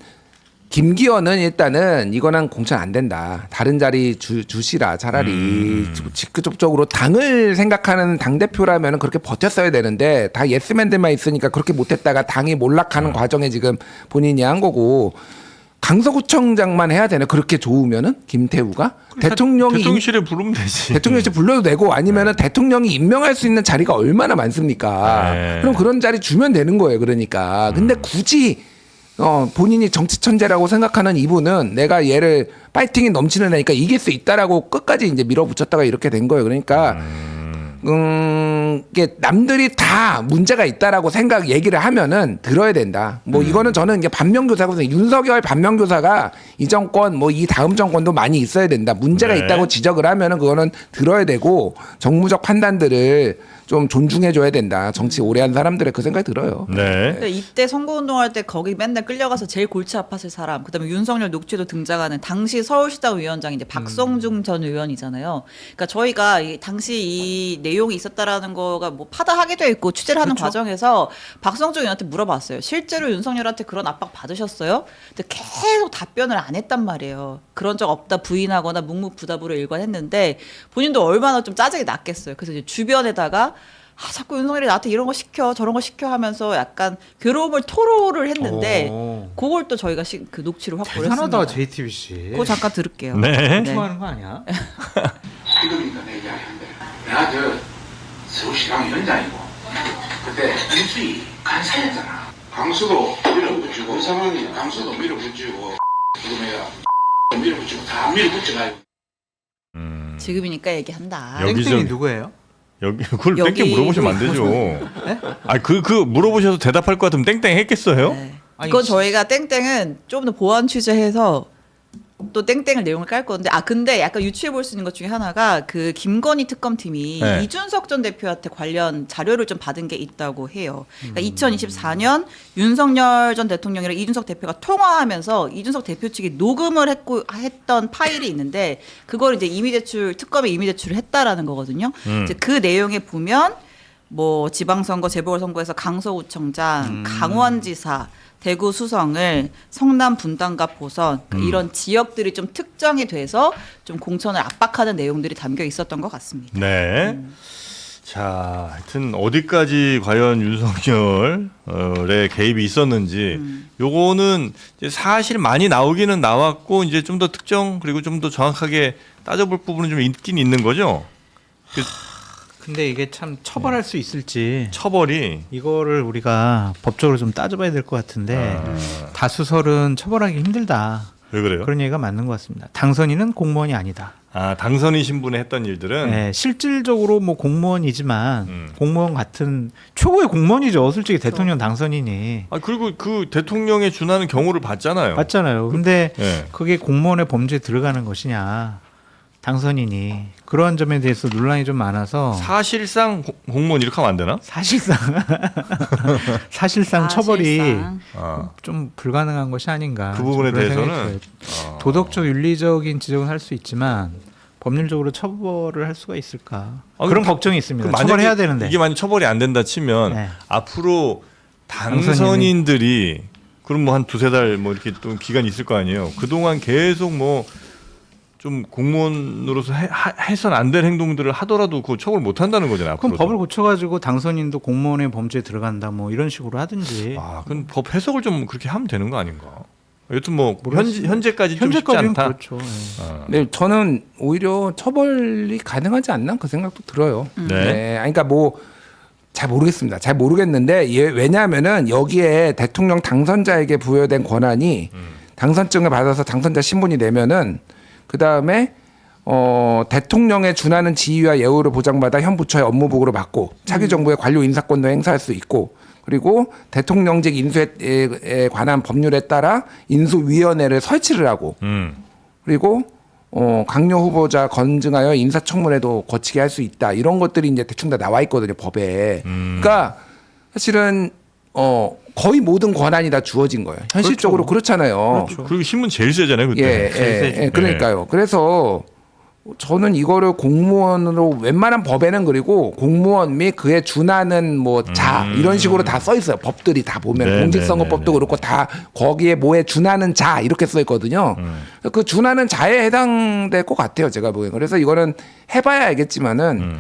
김기현은 일단은 이거는 공천 안 된다. 다른 자리 주시라. 차라리 직접적으로 당을 생각하는 당 대표라면은 그렇게 버텼어야 되는데 다 예스맨들만 있으니까 그렇게 못했다가 당이 몰락하는 과정에 지금 본인이 한 거고. 강서구청장만 해야 되나? 그렇게 좋으면은 김태우가 대통령실에 부르면 되지. 대통령실 불러도 되고 아니면은 대통령이 임명할 수 있는 자리가 얼마나 많습니까? 네. 그럼 그런 자리 주면 되는 거예요. 그러니까. 근데 굳이 본인이 정치 천재라고 생각하는 이분은 내가 얘를 파이팅이 넘치는 애니까 이길 수 있다라고 끝까지 이제 밀어붙였다가 이렇게 된 거예요. 그러니까 이게 남들이 다 문제가 있다라고 얘기를 하면은 들어야 된다. 뭐 이거는 저는 이제 반면교사거든요. 윤석열 반면교사가 이 정권 뭐 이 다음 정권도 많이 있어야 된다. 문제가 네. 있다고 지적을 하면은 그거는 들어야 되고 정무적 판단들을 좀 존중해줘야 된다. 정치 오래 한 사람들의 그 생각이 들어요. 네. 근데 이때 선거운동할 때 거기 맨날 끌려가서 제일 골치 아팠을 사람, 그다음에 윤석열 녹취도 등장하는 당시 서울시당 위원장 이제 박성중 전 의원이잖아요. 그러니까 저희가 당시 이 내용이 있었다라는 거가 뭐 파다하게 돼 있고 취재를 하는 과정에서 박성중 의원한테 물어봤어요. 실제로 윤석열한테 그런 압박 받으셨어요? 근데 계속 답변을 안 했단 말이에요. 그런 적 없다 부인하거나 묵묵부답으로 일관했는데 본인도 얼마나 좀 짜증이 났겠어요. 그래서 이제 주변에다가 자꾸 윤석열이 나한테 이런 거 시켜 저런 거 시켜 하면서 약간 괴로움을 토로를 했는데 그걸 또 저희가 그 녹취를 확보를 대단하다 했습니다. JTBC. 그거 잠깐 들을게요. 네. 좋아하는 거 아니야? 지금이니까 내 이야기인데 내가 서울시당 위원장이고 그때 인수위 간사였잖아. 강수도 밀어붙이고 그 상황이 강수도 밀어붙이고 지금 내가 밀어붙이고 다 밀어붙여가지고 지금이니까 얘기한다. 여기 땡땡이 좀- 누구예요? 여기 그걸 여기- 땡땡 물어보시면 안 되죠. 그 물어보셔서 대답할 것 같으면 땡땡 했겠어요? 네. 아니, 이건 저희가 땡땡은 좀 더 보완 취재해서 또 땡땡을 내용을 깔 건데 근데 약간 유추해 볼 수 있는 것 중에 하나가 그 김건희 특검팀이 네. 이준석 전 대표한테 관련 자료를 좀 받은 게 있다고 해요. 그러니까 2024년 윤석열 전 대통령이랑 이준석 대표가 통화하면서 이준석 대표 측이 녹음을 했던 파일이 있는데 그걸 이제 특검에 임의 제출을 했다라는 거거든요. 이제 그 내용에 보면 뭐 지방선거 재보궐선거에서 강서구청장, 강원지사, 대구 수성을 성남 분당과 보선 이런 지역들이 좀 특정이 돼서 좀 공천을 압박하는 내용들이 담겨 있었던 것 같습니다. 네. 자, 하여튼 어디까지 과연 윤석열의 개입이 있었는지 요거는 이제 사실 많이 나오기는 나왔고 이제 좀 더 특정 그리고 좀 더 정확하게 따져볼 부분은 좀 있긴 있는 거죠. 근데 이게 참 처벌할 수 있을지 처벌이 이거를 우리가 법적으로 좀 따져봐야 될 것 같은데 다수설은 처벌하기 힘들다. 왜 그래요? 그런 얘기가 맞는 것 같습니다. 당선인은 공무원이 아니다. 당선인 신분에 했던 일들은 네, 실질적으로 뭐 공무원이지만 공무원 같은 최고의 공무원이죠. 솔직히 대통령 당선인이 그리고 그 대통령에 준하는 경우를 봤잖아요. 맞잖아요. 근데 네. 그게 공무원의 범죄에 들어가는 것이냐? 당선인이 그러한 점에 대해서 논란이 좀 많아서 사실상 공무원 이렇게 하면 안 되나? 사실상 처벌이 사실상. 좀 불가능한 것이 아닌가. 그 부분에 좀 그런 생각이 대해서는 들어요. 도덕적 윤리적인 지적은 할 수 있지만 법률적으로 처벌을 할 수가 있을까? 그런 걱정이 있습니다. 만약에 처벌해야 되는데. 이게 만약 처벌이 안 된다 치면 네. 앞으로 당선인들이 그럼 뭐 한 두세 달 뭐 이렇게 또 기간이 있을 거 아니에요. 그동안 계속 뭐 좀 공무원으로서 해선 안 될 행동들을 하더라도 그거 처벌 못 한다는 거잖아요. 그럼 앞으로도. 법을 고쳐가지고 당선인도 공무원의 범죄에 들어간다 뭐 이런 식으로 하든지. 그럼 법 해석을 좀 그렇게 하면 되는 거 아닌가? 여튼 뭐 현재까지 좀 쉽지 현재까지는 않다. 그렇죠. 예. 네, 저는 오히려 처벌이 가능하지 않나 그 생각도 들어요. 네. 그러니까 뭐 잘 모르겠습니다. 잘 모르겠는데 왜냐하면은 여기에 대통령 당선자에게 부여된 권한이 당선증을 받아서 당선자 신분이 되면은 그 다음에 대통령에 준하는 지위와 예우를 보장받아 현 부처의 업무보고를 받고 차기 정부의 관료 인사권도 행사할 수 있고 그리고 대통령직 인수에 관한 법률에 따라 인수위원회를 설치를 하고 그리고 강요 후보자 건증하여 인사청문회도 거치게 할 수 있다 이런 것들이 이제 대충 다 나와 있거든요 법에. 그러니까 사실은 거의 모든 권한이 다 주어진 거예요. 현실적으로 그렇잖아요. 그리고 신문 제일 세잖아요 그때. 예, 그러니까요. 그래서 저는 이거를 공무원으로 웬만한 법에는 그리고 공무원 및 그에 준하는 뭐 자 이런 식으로 다 써 있어요. 법들이 다 보면 네, 공직선거법도 네, 네. 그렇고 다 거기에 뭐에 준하는 자 이렇게 써 있거든요. 그 준하는 자에 해당될 것 같아요. 제가 보기엔. 그래서 이거는 해봐야 알겠지만은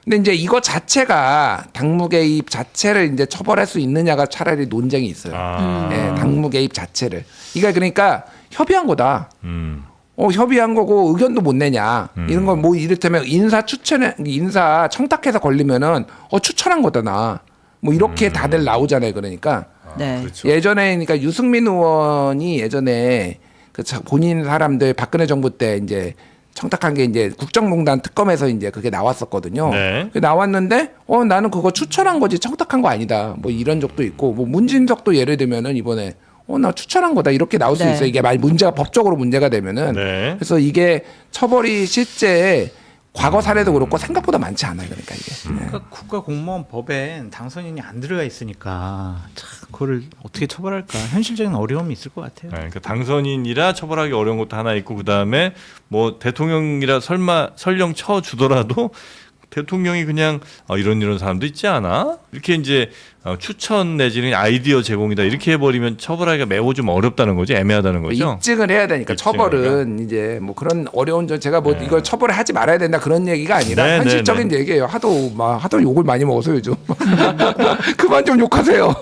근데 이제 이거 자체가 당무 개입 자체를 이제 처벌할 수 있느냐가 차라리 논쟁이 있어요. 예, 당무 개입 자체를. 이게 그러니까 협의한 거다. 협의한 거고 의견도 못 내냐. 이런 건 뭐 이를테면 인사 청탁해서 걸리면은 추천한 거다 나. 뭐 이렇게 다들 나오잖아요. 그러니까 네. 그렇죠. 예전에 그러니까 유승민 의원이 예전에 그 본인 사람들 박근혜 정부 때 이제 청탁한 게 이제 국정농단 특검에서 이제 그게 나왔었거든요. 네. 그게 나왔는데 나는 그거 추천한 거지 청탁한 거 아니다. 뭐 이런 적도 있고 뭐 문진석도 예를 들면은 이번에 나 추천한 거다 이렇게 나올 수 네. 있어요. 이게 만약 법적으로 문제가 되면은 네. 그래서 이게 처벌이 실제 과거 사례도 그렇고 생각보다 많지 않아요. 그러니까 이게. 그러니까 국가 공무원 법엔 당선인이 안 들어가 있으니까 참 그거를 어떻게 처벌할까 현실적인 어려움이 있을 것 같아요. 그러니까 당선인이라 처벌하기 어려운 것도 하나 있고 그 다음에 뭐 대통령이라 설령 쳐 주더라도 대통령이 그냥 이런 사람도 있지 않아? 이렇게 이제 추천 내지는 아이디어 제공이다 이렇게 해버리면 처벌하기가 매우 좀 어렵다는 거죠, 애매하다는 거죠. 입증을 해야 되니까 입증을 처벌은 이제 뭐 그런 어려운 점 제가 뭐 이걸 처벌을 하지 말아야 된다 그런 얘기가 아니라 네, 현실적인 네. 얘기예요. 하도 욕을 많이 먹어서 요즘 그만 좀 욕하세요.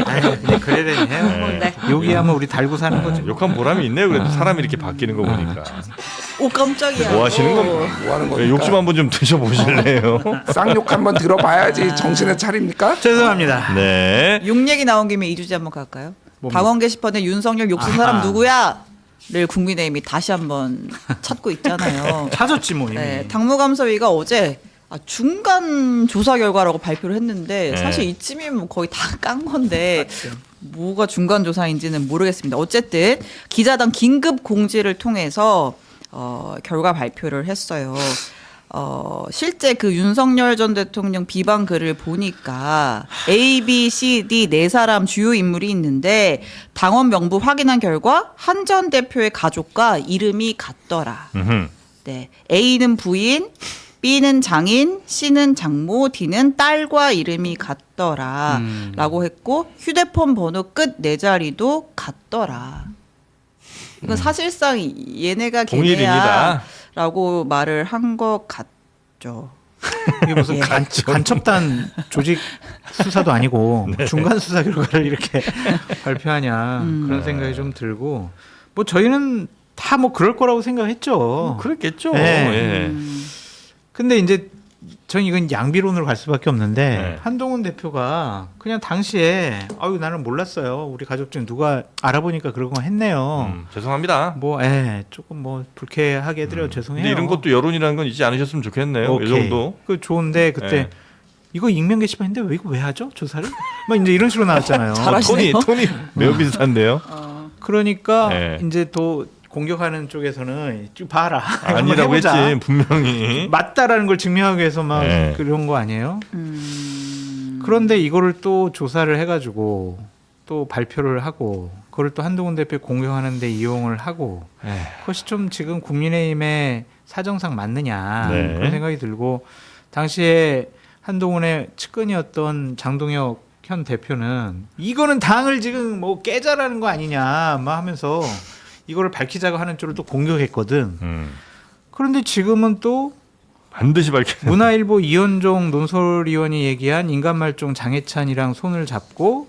아유, 그냥 그래야 되네요. 네. 여기하면 우리 달고 사는 거죠. 욕한 보람이 있네요. 그래도 사람이 이렇게 바뀌는 거 보니까. 오 깜짝이야. 뭐 하시는 겁니까? 뭐 하는 겁니까? 욕 좀 한번 좀 드셔보실래요? 쌍욕 한번 들어봐야지 정신을 차립니까? 죄송합니다. 네. 욕 얘기 나온 김에 이주제 한번 갈까요? 뭡니까? 당원 게시판에 윤석열 욕쓴 아하. 사람 누구야? 를 국민의힘이 다시 한번 찾고 있잖아요. 찾았지 뭐 이미. 네, 당무감사위가 어제 중간 조사 결과라고 발표를 했는데 네. 사실 이쯤이면 거의 다 깐 건데 뭐가 중간 조사인지는 모르겠습니다. 어쨌든 기자단 긴급 공지를 통해서 결과 발표를 했어요. 실제 그 윤석열 전 대통령 비방 글을 보니까 A, B, C, D 네 사람 주요 인물이 있는데 당원 명부 확인한 결과 한 전 대표의 가족과 이름이 같더라. 음흠. 네, A는 부인, B는 장인, C는 장모, D는 딸과 이름이 같더라라고 했고 휴대폰 번호 끝 네 자리도 같더라. 이건 사실상 얘네가 동일입니다. 걔네야라고 말을 한 것 같죠. 이게 무슨 예. 간첩단 조직 수사도 아니고 중간 수사 결과를 이렇게 발표하냐 그런 생각이 좀 들고 뭐 저희는 다 뭐 그럴 거라고 생각했죠. 그랬겠죠. 네. 예. 근데 이제 전 이건 양비론으로 갈 수밖에 없는데 네. 한동훈 대표가 그냥 당시에 아유 나는 몰랐어요. 우리 가족 중 누가 알아보니까 그런 거 했네요. 죄송합니다. 뭐 조금 뭐 불쾌하게 해드려 죄송해요. 근데 이런 것도 여론이라는 건 잊지 않으셨으면 좋겠네요. 이 오케이. 정도. 그 좋은데 그때 네. 이거 익명 게시판인데 왜 이거 왜 하죠 조사를? 막 이제 이런 식으로 나왔잖아요. 잘하시네요. 톤이 매우 비슷한데요. 그러니까 네. 이제 또 공격하는 쪽에서는 쭉 봐라. 아니라고 한번 해보자. 했지 분명히. 맞다라는 걸 증명하기 위해서 막 네. 그런 거 아니에요? 그런데 이거를 또 조사를 해가지고 또 발표를 하고 그걸 또 한동훈 대표 공격하는데 이용을 하고 그것이 좀 지금 국민의힘의 사정상 맞느냐 네. 그런 생각이 들고 당시에 한동훈의 측근이었던 장동혁 현 대표는 이거는 당을 지금 뭐 깨자라는 거 아니냐 막 하면서 이거를 밝히자고 하는 쪽을 또 공격했거든. 그런데 지금은 또 반드시 밝혀. 문화일보 이현종 논설위원이 얘기한 인간말종 장해찬이랑 손을 잡고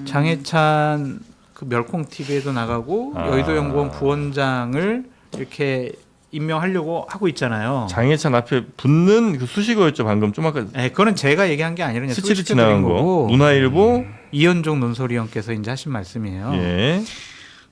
장해찬 그 멸콩 TV에도 나가고 여의도연구원 부원장을 이렇게 임명하려고 하고 있잖아요. 장해찬 앞에 붙는 그 수식어였죠 방금 좀 아까 네, 그거는 제가 얘기한 게 아니라 그냥 스치듯 소개시켜드린 지나간 거. 거고 문화일보. 이현종 논설위원께서 이제 하신 말씀이에요. 예.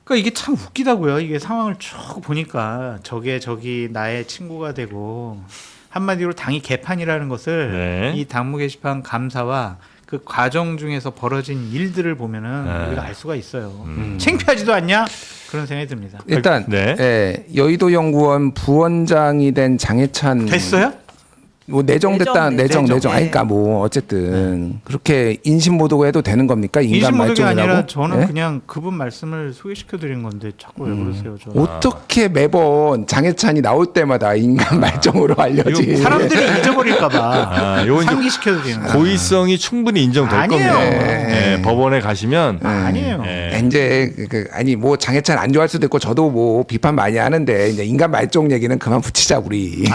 그러니까 이게 참 웃기다고요. 이게 상황을 쭉 보니까 저기 나의 친구가 되고 한마디로 당이 개판이라는 것을 네. 이 당무 게시판 감사와 그 과정 중에서 벌어진 일들을 보면은 네. 우리가 알 수가 있어요. 창피하지도 않냐? 그런 생각이 듭니다. 일단 네. 여의도 연구원 부원장이 된 장해찬 됐어요? 뭐 내정됐다 내정. 내정 아니 그러니까 뭐 어쨌든 그렇게 인신 모독을 해도 되는 겁니까 인간 인신모독이 말종이라고? 아니라 저는 예? 그냥 그분 말씀을 소개시켜 드린 건데 자꾸 왜 그러세요? 저는. 어떻게 매번 장해찬이 나올 때마다 인간 말종으로 알려지? 이거 사람들이 잊어버릴까봐 아, 요건 이제 상기시켜 드리는 거예요. 고의성이 충분히 인정될 아니에요. 겁니다. 예, 법원에 가시면 아니에요. 예. 이제 아니 뭐 장해찬 안 좋아할 수도 있고 저도 뭐 비판 많이 하는데 이제 인간 말종 얘기는 그만 붙이자 우리.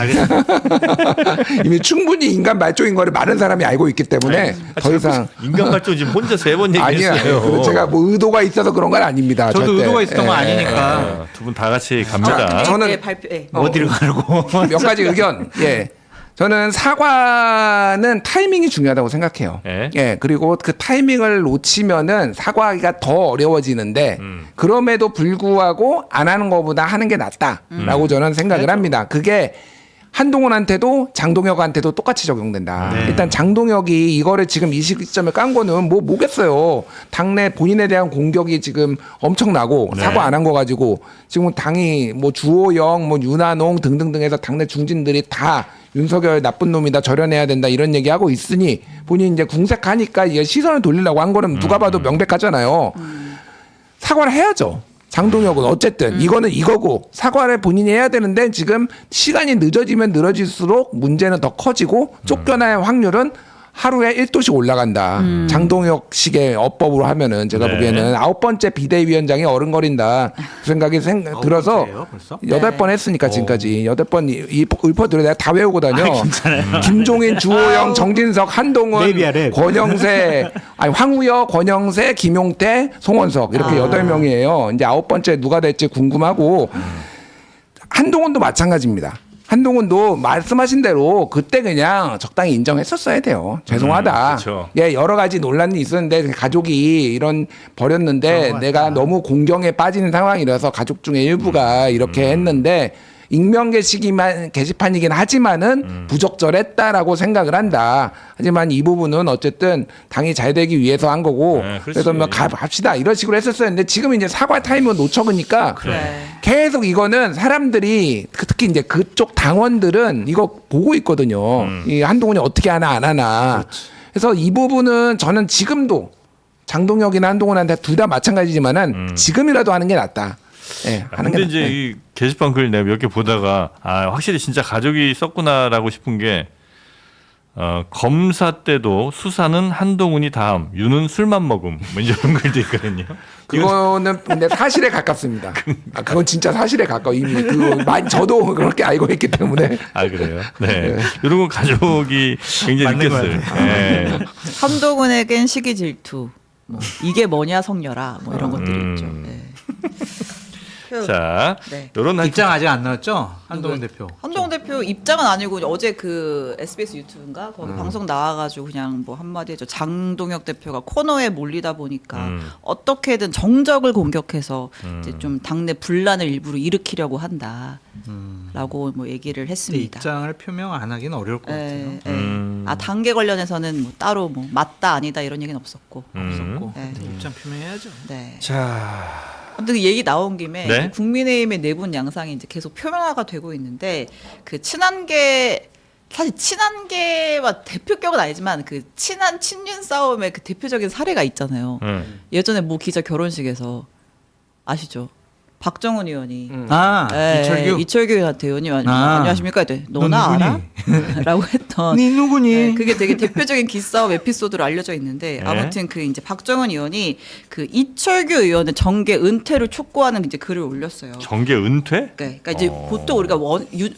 이미 충분히 인간 말종인 거를 많은 사람이 알고 있기 때문에 더 이상 인간 발전 지금 혼자 3번 아니야. 얘기했어요. 제가 뭐 의도가 있어서 그런 건 아닙니다. 저도 절대. 의도가 있었던 거 예, 아니니까. 두 분 다 같이 갑니다. 저는- 네, 발표. 네. 어디로 가려고? 몇 가지 의견. 예. 저는 사과는 타이밍이 중요하다고 생각해요. 예. 그리고 그 타이밍을 놓치면은 사과하기가 더 어려워지는데 그럼에도 불구하고 안 하는 것보다 하는 게 낫다라고 저는 생각을 합니다. 그게 한동훈한테도 장동혁한테도 똑같이 적용된다. 네. 일단 장동혁이 이거를 지금 이 시점에 깐 거는 뭐겠어요. 당내 본인에 대한 공격이 지금 엄청나고 네. 사과 안 한 거 가지고 지금 당이 뭐 주호영, 뭐 윤한홍 등등등해서 당내 중진들이 다 윤석열 나쁜 놈이다 절연해야 된다 이런 얘기하고 있으니 본인이 이제 궁색하니까 이게 시선을 돌리려고 한 거는 누가 봐도 명백하잖아요. 사과를 해야죠. 장동혁은 어쨌든 이거는 이거고 사과를 본인이 해야 되는데 지금 시간이 늦어지면 늦어질수록 문제는 더 커지고 쫓겨날 확률은 하루에 1도씩 올라간다. 장동혁식의 어법으로 하면은 제가 네. 보기에는 9번째 비대위원장이 어른거린다. 그 생각이 들어서 번째예요, 벌써? 8번 했으니까 지금까지 8번 이 읊어드려 내가 다 외우고 다녀. 괜찮아요. 김종인, 주호영, 정진석, 한동훈, 랩이야, 랩. 권영세, 황우여, 권영세, 김용태, 송원석 이렇게 8명이에요. 이제 9번째 누가 될지 궁금하고 한동훈도 마찬가지입니다. 한동훈도 말씀하신 대로 그때 그냥 적당히 인정했었어야 돼요. 죄송하다. 그렇죠. 예, 여러 가지 논란이 있었는데 가족이 이런 버렸는데 내가 너무 공경에 빠지는 상황이라서 가족 중에 일부가 이렇게 했는데 익명 게시판이긴 하지만은 부적절했다라고 생각을 한다. 하지만 이 부분은 어쨌든 당이 잘 되기 위해서 한 거고 네, 그렇지. 그래서 뭐 갑시다 이런 식으로 했었었는데 지금 이제 사과 타임을 놓쳐보니까 네. 계속 이거는 사람들이 특히 이제 그쪽 당원들은 이거 보고 있거든요. 이 한동훈이 어떻게 하나 안 하나. 그래서 이 부분은 저는 지금도 장동혁이나 한동훈한테 둘 다 마찬가지지만은 지금이라도 하는 게 낫다. 예, 하는 게 근데 이제 낫다. 이 게시판 글 내가 몇 개 보다가 확실히 진짜 가족이 썼구나라고 싶은 게 검사 때도 수사는 한동훈이 다음, 유는 술만 먹음 뭐 이런 글도 있거든요. 그거는 근데 사실에 가깝습니다. 그건 진짜 사실에 가까워 이미 저도 그렇게 알고 있기 때문에. 아 그래요? 네. 이런 건 가족이 굉장히 맞는 느꼈어요. 네. 한동훈에겐 시기 질투. 뭐 이게 뭐냐 성녀라 뭐 이런 것들이 있죠. 네. 자, 네. 이런 입장 아직 안 나왔죠? 한동훈 대표. 한동훈 대표 입장은 아니고 어제 그 SBS 유튜브인가 거기 방송 나와가지고 그냥 뭐 한마디 해줘. 장동혁 대표가 코너에 몰리다 보니까 어떻게든 정적을 공격해서 이제 좀 당내 분란을 일부러 일으키려고 한다라고 뭐 얘기를 근데 했습니다. 입장을 표명 안 하기는 어려울 것 같아요. 아 단계 관련해서는 뭐 따로 뭐 맞다 아니다 이런 얘기는 없었고. 없었고 네. 입장 표명해야죠. 네. 자, 아무튼 얘기 나온 김에 네? 국민의힘의 내분 양상이 이제 계속 표면화가 되고 있는데 그 친한계 사실 친한계와 대표격은 아니지만 그 친한 친윤 싸움의 그 대표적인 사례가 있잖아요. 예전에 모 기자 결혼식에서 아시죠? 박정훈 의원이 이철규 의원한테 안녕하십니까? 했더니 너나 알아? 라고 했던 니 누구니? 네, 그게 되게 대표적인 기싸움 에피소드로 알려져 있는데 아무튼 그 이제 박정훈 의원이 그 이철규 의원의 정계 은퇴를 촉구하는 이제 글을 올렸어요. 정계 은퇴? 그러니까 이제 보통 우리가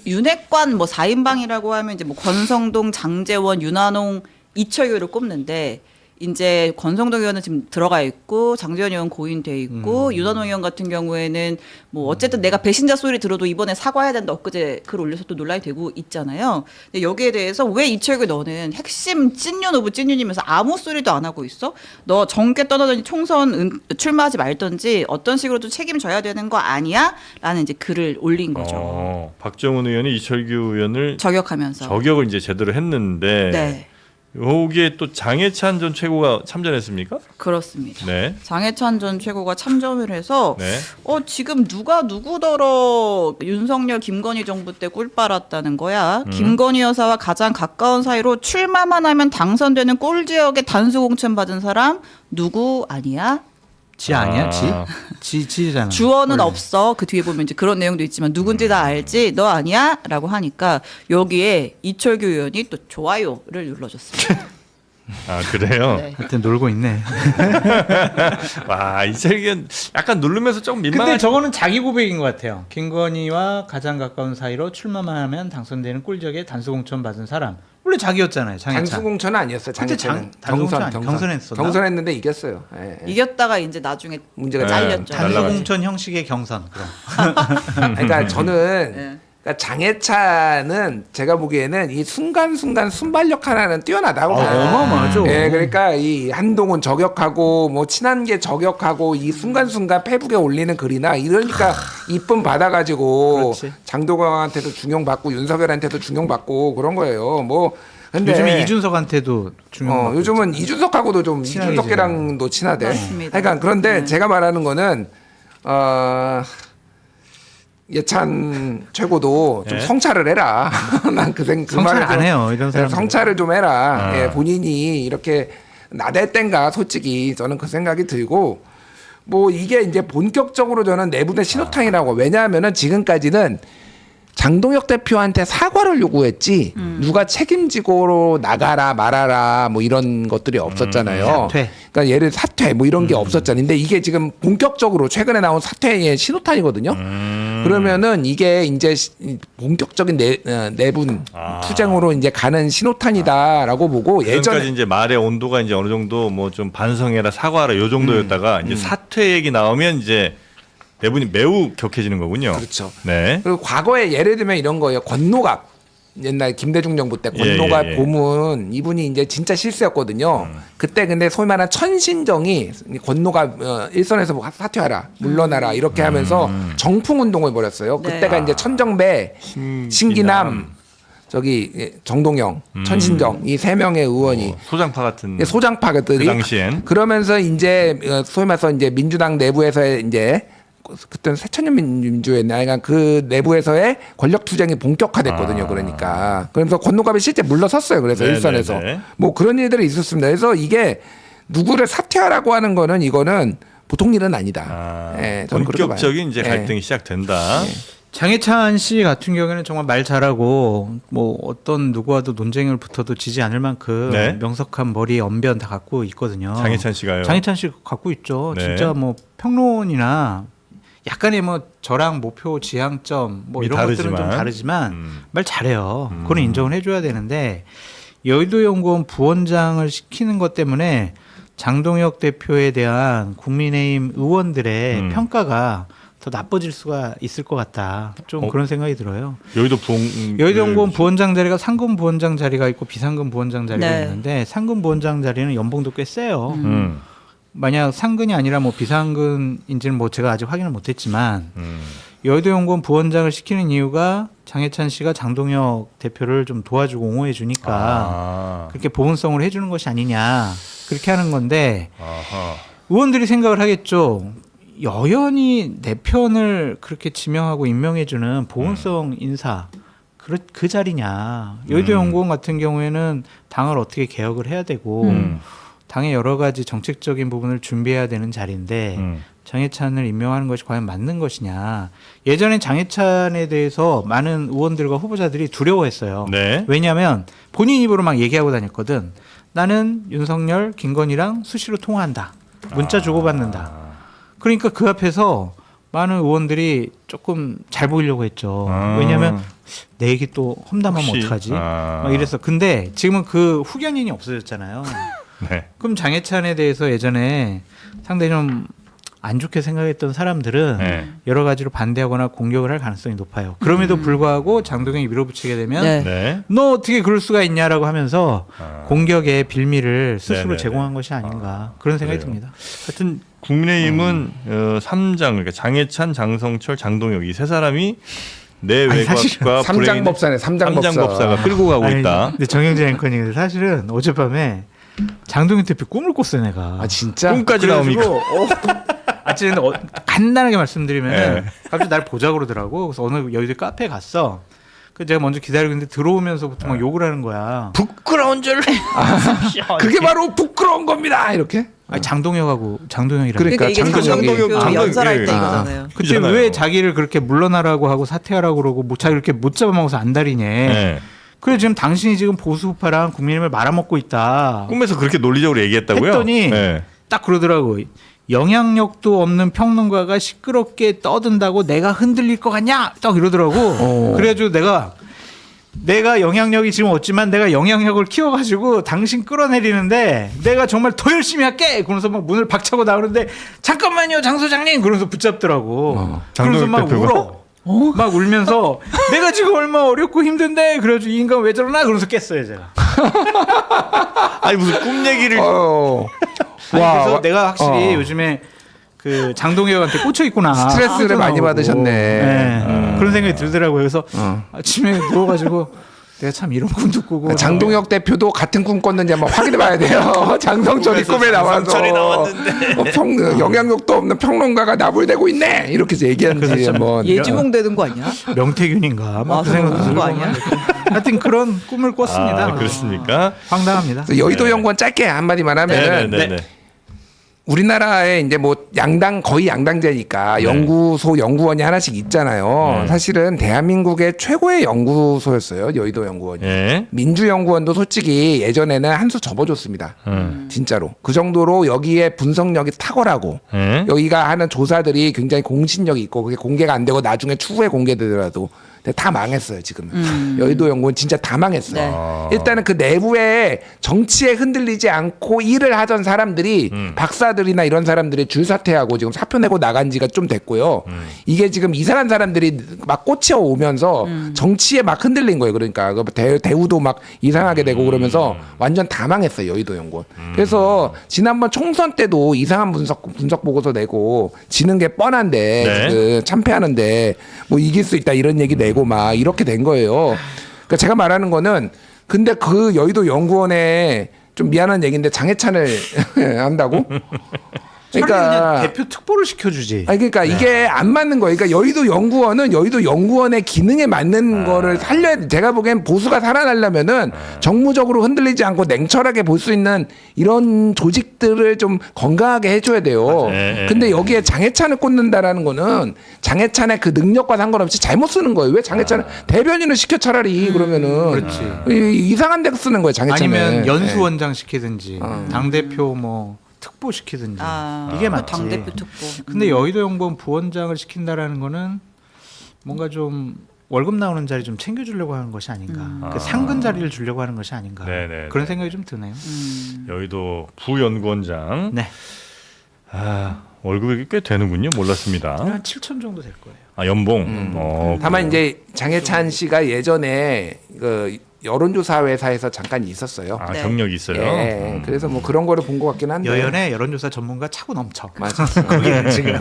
윤핵관 뭐 4인방이라고 하면 이제 뭐 권성동, 장제원, 윤한홍, 이철규를 꼽는데 이제 권성동 의원은 지금 들어가 있고 장제원 의원 고인돼 있고 윤한홍 의원 같은 경우에는 뭐 어쨌든 내가 배신자 소리 들어도 이번에 사과해야 된다 엊그제 글 올려서 또 논란이 되고 있잖아요. 근데 여기에 대해서 왜 이철규 너는 핵심 찐윤 오브 찐윤이면서 아무 소리도 안 하고 있어? 너 정계 떠나더니 총선 출마하지 말던지 어떤 식으로도 책임져야 되는 거 아니야? 라는 이제 글을 올린 거죠. 박정훈 의원이 이철규 의원을 저격하면서. 저격을 이제 제대로 했는데 네. 여기에 또 장해찬 전 최고가 참전했습니까? 그렇습니다. 네. 장해찬 전 최고가 참전을 해서 네. 지금 누가 누구더러 윤석열 김건희 정부 때 꿀 빨았다는 거야. 김건희 여사와 가장 가까운 사이로 출마만 하면 당선되는 꿀 지역에 단수 공천 받은 사람 누구 아니야? 지 아니야? 지잖아. 주어는 원래. 없어. 그 뒤에 보면 이제 그런 내용도 있지만 누군지 다 알지? 너 아니야? 라고 하니까 여기에 이철규 의원이 또 좋아요를 눌러줬습니다. 아 그래요? 네. 하여튼 놀고 있네. 와 이철규 의원 약간 누르면서 조금 근데 민망한. 저거는 자기 고백인 것 같아요. 김건희와 가장 가까운 사이로 출마만 하면 당선되는 꿀적에 단수 공천 받은 사람. 원래 자기였잖아요. 장해찬. 단수공천은 아니었어요. 그때 장해찬은 단수공천 경선했었나? 경선했는데 이겼어요. 예, 예. 이겼다가 이제 나중에 문제가 잘렸죠. 날라갔지. 단수 공천 형식의 경선. 그럼. 그러니까 저는 네. 그러니까 장해찬은 제가 보기에는 이 순간순간 순발력 하나는 뛰어나다고 봐요. 어마어마하죠. 예, 그러니까 이 한동훈 저격하고 뭐 친한계 저격하고 이 순간순간 페북에 올리는 글이나 이러니까 이쁨 받아가지고 그렇지. 장도광한테도 중용받고 윤석열한테도 중용받고 그런 거예요. 뭐 근데 요즘에 이준석한테도 중요한 요즘은 이준석하고도 좀 친하게 이준석계랑도 친하대. 맞습니다. 그러니까 그런데 제가 말하는 거는 예찬 최고도 좀 네. 성찰을 해라. 난 그 성찰 말을 안 해요, 이런 사람들. 성찰을 좀 해라. 아. 예, 본인이 이렇게 나댈 땐가 솔직히 저는 그 생각이 들고 뭐 이게 이제 본격적으로 저는 내부의 신호탄이라고. 왜냐하면은 지금까지는 장동혁 대표한테 사과를 요구했지 누가 책임지고 나가라 말아라 뭐 이런 것들이 없었잖아요. 사퇴. 그러니까 예를 사퇴 뭐 이런 게 없었잖아요. 근데 이게 지금 본격적으로 최근에 나온 사퇴의 신호탄이거든요. 그러면은 이게 이제 본격적인 내분 투쟁으로 이제 가는 신호탄이다라고 보고 예전까지 예전에 이제 말의 온도가 이제 어느 정도 뭐 좀 반성해라 사과하라 요 정도였다가 이제 사퇴 얘기 나오면 이제 내분이 매우 격해지는 거군요. 그렇죠. 네. 그리고 과거에 예를 들면 이런 거예요. 권노갑 옛날 김대중 정부 때 권노갑 예, 예. 고문 이분이 이제 진짜 실수였거든요. 그때 근데 소위 말하는 천신정이 권노갑 일선에서 뭐 사퇴하라 물러나라 이렇게 하면서 정풍 운동을 벌였어요. 네. 그때가 이제 천정배, 신기남, 저기 정동영, 천신정 이 세 명의 의원이 소장파 같은 소장파들이 그 당시엔. 그러면서 이제 소위 말해서 이제 민주당 내부에서 이제 그때는 새천년 민주였나 그러니까 그 내부에서의 권력 투쟁이 본격화됐거든요. 그러니까 그래서 권노갑이 실제 물러섰어요. 그래서 네네네. 일선에서 뭐 그런 일들이 있었습니다. 그래서 이게 누구를 사퇴하라고 하는 거는 이거는 보통 일은 아니다. 예, 저는 그렇게 봐요. 본격적인 이제 예. 갈등이 시작된다. 장해찬 씨 같은 경우에는 정말 말 잘하고 뭐 어떤 누구와도 논쟁을 붙어도 지지 않을 만큼 네. 명석한 머리 언변 다 갖고 있거든요. 장해찬 씨가요. 장해찬 씨 갖고 있죠. 네. 진짜 뭐 평론이나 약간의 뭐 저랑 목표 지향점 뭐 이런 것들은 좀 다르지만 말 잘해요. 그건 인정을 해줘야 되는데 여의도연구원 부원장을 시키는 것 때문에 장동혁 대표에 대한 국민의힘 의원들의 평가가 더 나빠질 수가 있을 것 같다. 좀 그런 생각이 들어요. 여의도연구원 부원장 자리가 상금 부원장 자리가 있고 비상금 부원장 자리가 네. 있는데 상금 부원장 자리는 연봉도 꽤 세요. 만약 상근이 아니라 뭐 비상근인지는 뭐 제가 아직 확인을 못했지만 여의도연구원 부원장을 시키는 이유가 장해찬 씨가 장동혁 대표를 좀 도와주고 옹호해 주니까 그렇게 보온성을 해주는 것이 아니냐 그렇게 하는 건데 의원들이 생각을 하겠죠. 여연히 내 편을 그렇게 지명하고 임명해주는 보온성 인사 그 자리냐. 여의도연구원 같은 경우에는 당을 어떻게 개혁을 해야 되고 당의 여러 가지 정책적인 부분을 준비해야 되는 자리인데 장해찬을 임명하는 것이 과연 맞는 것이냐. 예전엔 장해찬에 대해서 많은 의원들과 후보자들이 두려워했어요. 네. 왜냐하면 본인 입으로 막 얘기하고 다녔거든. 나는 윤석열, 김건희랑 수시로 통화한다. 문자 주고받는다. 그러니까 그 앞에서 많은 의원들이 조금 잘 보이려고 했죠. 왜냐하면 내 얘기 또 험담하면 혹시, 어떡하지? 막 이래서. 근데 지금은 그 후견인이 없어졌잖아요. 네. 그럼 장해찬에 대해서 예전에 상당히 좀 안 좋게 생각했던 사람들은 네. 여러 가지로 반대하거나 공격을 할 가능성이 높아요. 그럼에도 불구하고 장동영이 밀어붙이게 되면 네. 네. 너 어떻게 그럴 수가 있냐라고 하면서 공격의 빌미를 스스로 네네네. 제공한 것이 아닌가 그런 생각이 그래요. 듭니다. 하여튼 국민의힘은 3장 그러니까 장해찬, 장성철, 장동혁 이 세 사람이 내 아니, 외곽과 사실은 삼장법사네. 삼장법사. 끌고 가고 아니, 있다. 근데 정영진 앵커님 사실은 어젯밤에 장동혁 대표 꿈을 꿨어요 내가. 아 진짜? 꿈까지 나옵니까? 아침에 간단하게 말씀드리면 네. 갑자기 날 보자 그러더라고. 그래서 어느 여의도 카페에 갔어. 그 제가 먼저 기다리고 있는데 들어오면서부터 막 욕을 하는 거야. 부끄러운 줄. 그게 바로 부끄러운 겁니다. 이렇게. 아니, 장동혁이라고. 그러니까 이게 장동혁이. 장동혁 연설할 때 예. 이거잖아요. 그때 그잖아요. 왜 자기를 그렇게 물러나라고 하고 사퇴하라고 그러고 뭐 자기 이렇게 못 잡아먹어서 안달이냐. 네. 그래 지금 당신이 지금 보수파랑 국민의힘을 말아먹고 있다. 꿈에서 그렇게 논리적으로 얘기했다고요? 했더니 네. 딱 그러더라고. 영향력도 없는 평론가가 시끄럽게 떠든다고 내가 흔들릴 것 같냐? 딱 이러더라고. 그래가지고 내가 영향력이 지금 없지만 내가 영향력을 키워가지고 당신 끌어내리는데 내가 정말 더 열심히 할게. 그러면서 막 문을 박차고 나오는데 잠깐만요, 장 소장님. 그러면서 붙잡더라고. 그러면서 막 대표가? 울어. 막 울면서 내가 지금 얼마나 어렵고 힘든데 그래가지고 이 인간 왜 저러나? 그러면서 깼어요 제가. 아니 무슨 꿈 얘기를 아니, 와, 그래서 와, 내가 확실히 요즘에 그 장동혁한테 꽂혀 있구나. 스트레스를 많이 받으셨네. 네. 그런 생각이 들더라고요. 그래서 아침에 누워가지고 내가 참 이런 꿈도 꾸고. 장동혁 대표도 같은 꿈 꿨는지 한번 확인해봐야 돼요. 장성철이 꿈에 나와서 장성철이 나왔는데. 영향력도 없는 평론가가 나불대고 있네. 이렇게 해서 얘기하는지 한번. 예지몽 되는 거 아니야? 명태균인가? 막 그 생각도 그런 들고 거 아니야? 하여튼 그런 꿈을 꿨습니다. 그렇습니까? 황당합니다. 여의도 연구원 짧게 한마디만 하면은 네네네. 우리나라에 이제 뭐 양당 거의 양당제니까 네. 연구소 연구원이 하나씩 있잖아요. 네. 사실은 대한민국의 최고의 연구소였어요. 여의도 연구원이. 예. 민주연구원도 솔직히 예전에는 한 수 접어줬습니다. 진짜로. 그 정도로 여기에 분석력이 탁월하고 예. 여기가 하는 조사들이 굉장히 공신력이 있고 그게 공개가 안 되고 나중에 추후에 공개되더라도 다 망했어요 지금은. 여의도 연구원 진짜 다 망했어요. 네. 일단은 그 내부에 정치에 흔들리지 않고 일을 하던 사람들이 박사들이나 이런 사람들이 줄사퇴하고 지금 사표 내고 나간 지가 좀 됐고요. 이게 지금 이상한 사람들이 막 꽂혀 오면서 정치에 막 흔들린 거예요. 그러니까 그 대우도 막 이상하게 되고 그러면서 완전 다 망했어요 여의도 연구원. 그래서 지난번 총선 때도 이상한 분석 보고서 내고 지는 게 뻔한데 네. 그 참패하는데 뭐 이길 수 있다 이런 얘기 내고 막 이렇게 된 거예요. 그러니까 제가 말하는 거는 근데 그 여의도 연구원에 좀 미안한 얘기인데 장해찬을 한다고? 그냥 그러니까 대표 특보를 시켜주지. 아니 그러니까 이게 안 맞는 거예요. 그러니까 여의도 연구원은 여의도 연구원의 기능에 맞는 거를 살려야 돼. 제가 보기엔 보수가 살아나려면은 정무적으로 흔들리지 않고 냉철하게 볼 수 있는 이런 조직들을 좀 건강하게 해줘야 돼요. 맞아요. 근데 여기에 장해찬을 꽂는다라는 거는 장해찬의 그 능력과 상관없이 잘못 쓰는 거예요. 왜 장해찬을 대변인을 시켜 차라리 그러면은 그렇지. 이상한 데 쓰는 거예요. 장해찬을. 아니면 연수원장 시키든지 당 대표 뭐 특보 시키든지 이게 맞지. 당대표 특보. 근데 여의도 연구원 부원장을 시킨다라는 거는 뭔가 좀 월급 나오는 자리 좀 챙겨주려고 하는 것이 아닌가. 그 상근 자리를 주려고 하는 것이 아닌가. 네네. 그런 생각이 좀 드네요. 여의도 부연구원장. 네. 아, 월급이 꽤 되는군요. 몰랐습니다. 한 7천 정도 될 거예요. 아, 연봉. 다만 이제 장해찬 씨가 예전에 그 여론조사 회사에서 잠깐 있었어요. 아, 네. 경력이 있어요. 예, 그래서 뭐 그런 거를 본 것 같긴 한데. 여연의 여론조사 전문가 차고 넘쳐. 맞아. 거기는 지금.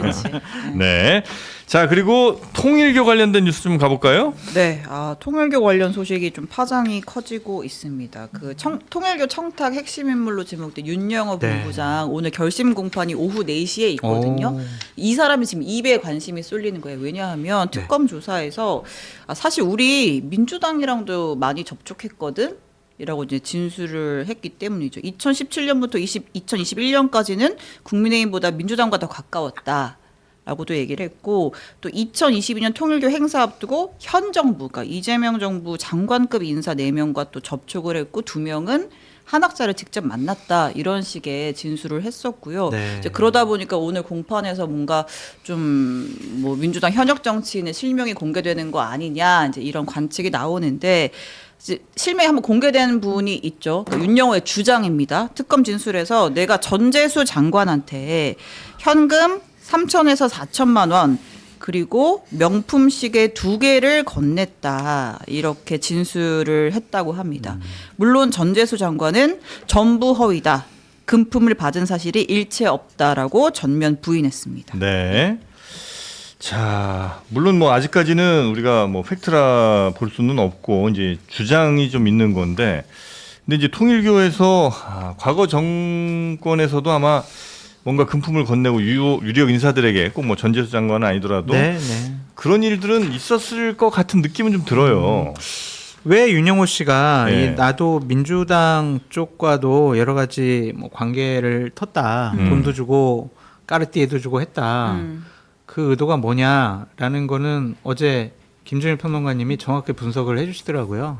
네. 자, 그리고 통일교 관련된 뉴스 좀 가볼까요? 네, 통일교 관련 소식이 좀 파장이 커지고 있습니다. 그 통일교 청탁 핵심 인물로 지목된 윤영호 네. 본부장 오늘 결심 공판이 오후 4시에 있거든요. 오. 이 사람이 지금 입에 관심이 쏠리는 거예요. 왜냐하면 특검 조사에서 사실 우리 민주당이랑도 많이 접촉했거든. 이라고 이제 진술을 했기 때문이죠. 2017년부터 2021년까지는 국민의힘보다 민주당과 더 가까웠다. 라고도 얘기를 했고 또 2022년 통일교 행사 앞두고 현 정부가 이재명 정부 장관급 인사 4명과 또 접촉을 했고 2명은 한학자를 직접 만났다 이런 식의 진술을 했었고요. 네. 이제 그러다 보니까 오늘 공판에서 뭔가 좀 뭐 민주당 현역 정치인의 실명이 공개되는 거 아니냐 이제 이런 관측이 나오는데 이제 실명이 한번 공개된 분이 있죠. 그러니까 윤영호의 주장입니다. 특검 진술에서 내가 전재수 장관한테 현금 3천에서 4천만 원 그리고 명품 시계 2개를 건넸다 이렇게 진술을 했다고 합니다. 물론 전재수 장관은 전부 허위다. 금품을 받은 사실이 일체 없다라고 전면 부인했습니다. 네. 자, 물론 뭐 아직까지는 우리가 뭐 팩트라 볼 수는 없고 이제 주장이 좀 있는 건데, 근데 이제 통일교에서 과거 정권에서도 아마 뭔가 금품을 건네고 유력 인사들에게 꼭 뭐 전재수 장관은 아니더라도 네, 네. 그런 일들은 있었을 것 같은 느낌은 좀 들어요. 왜 윤영호 씨가 네. 이 나도 민주당 쪽과도 여러 가지 뭐 관계를 텄다. 돈도 주고 까르띠에도 주고 했다. 그 의도가 뭐냐라는 거는 어제 김준일 평론가님이 정확히 분석을 해주시더라고요.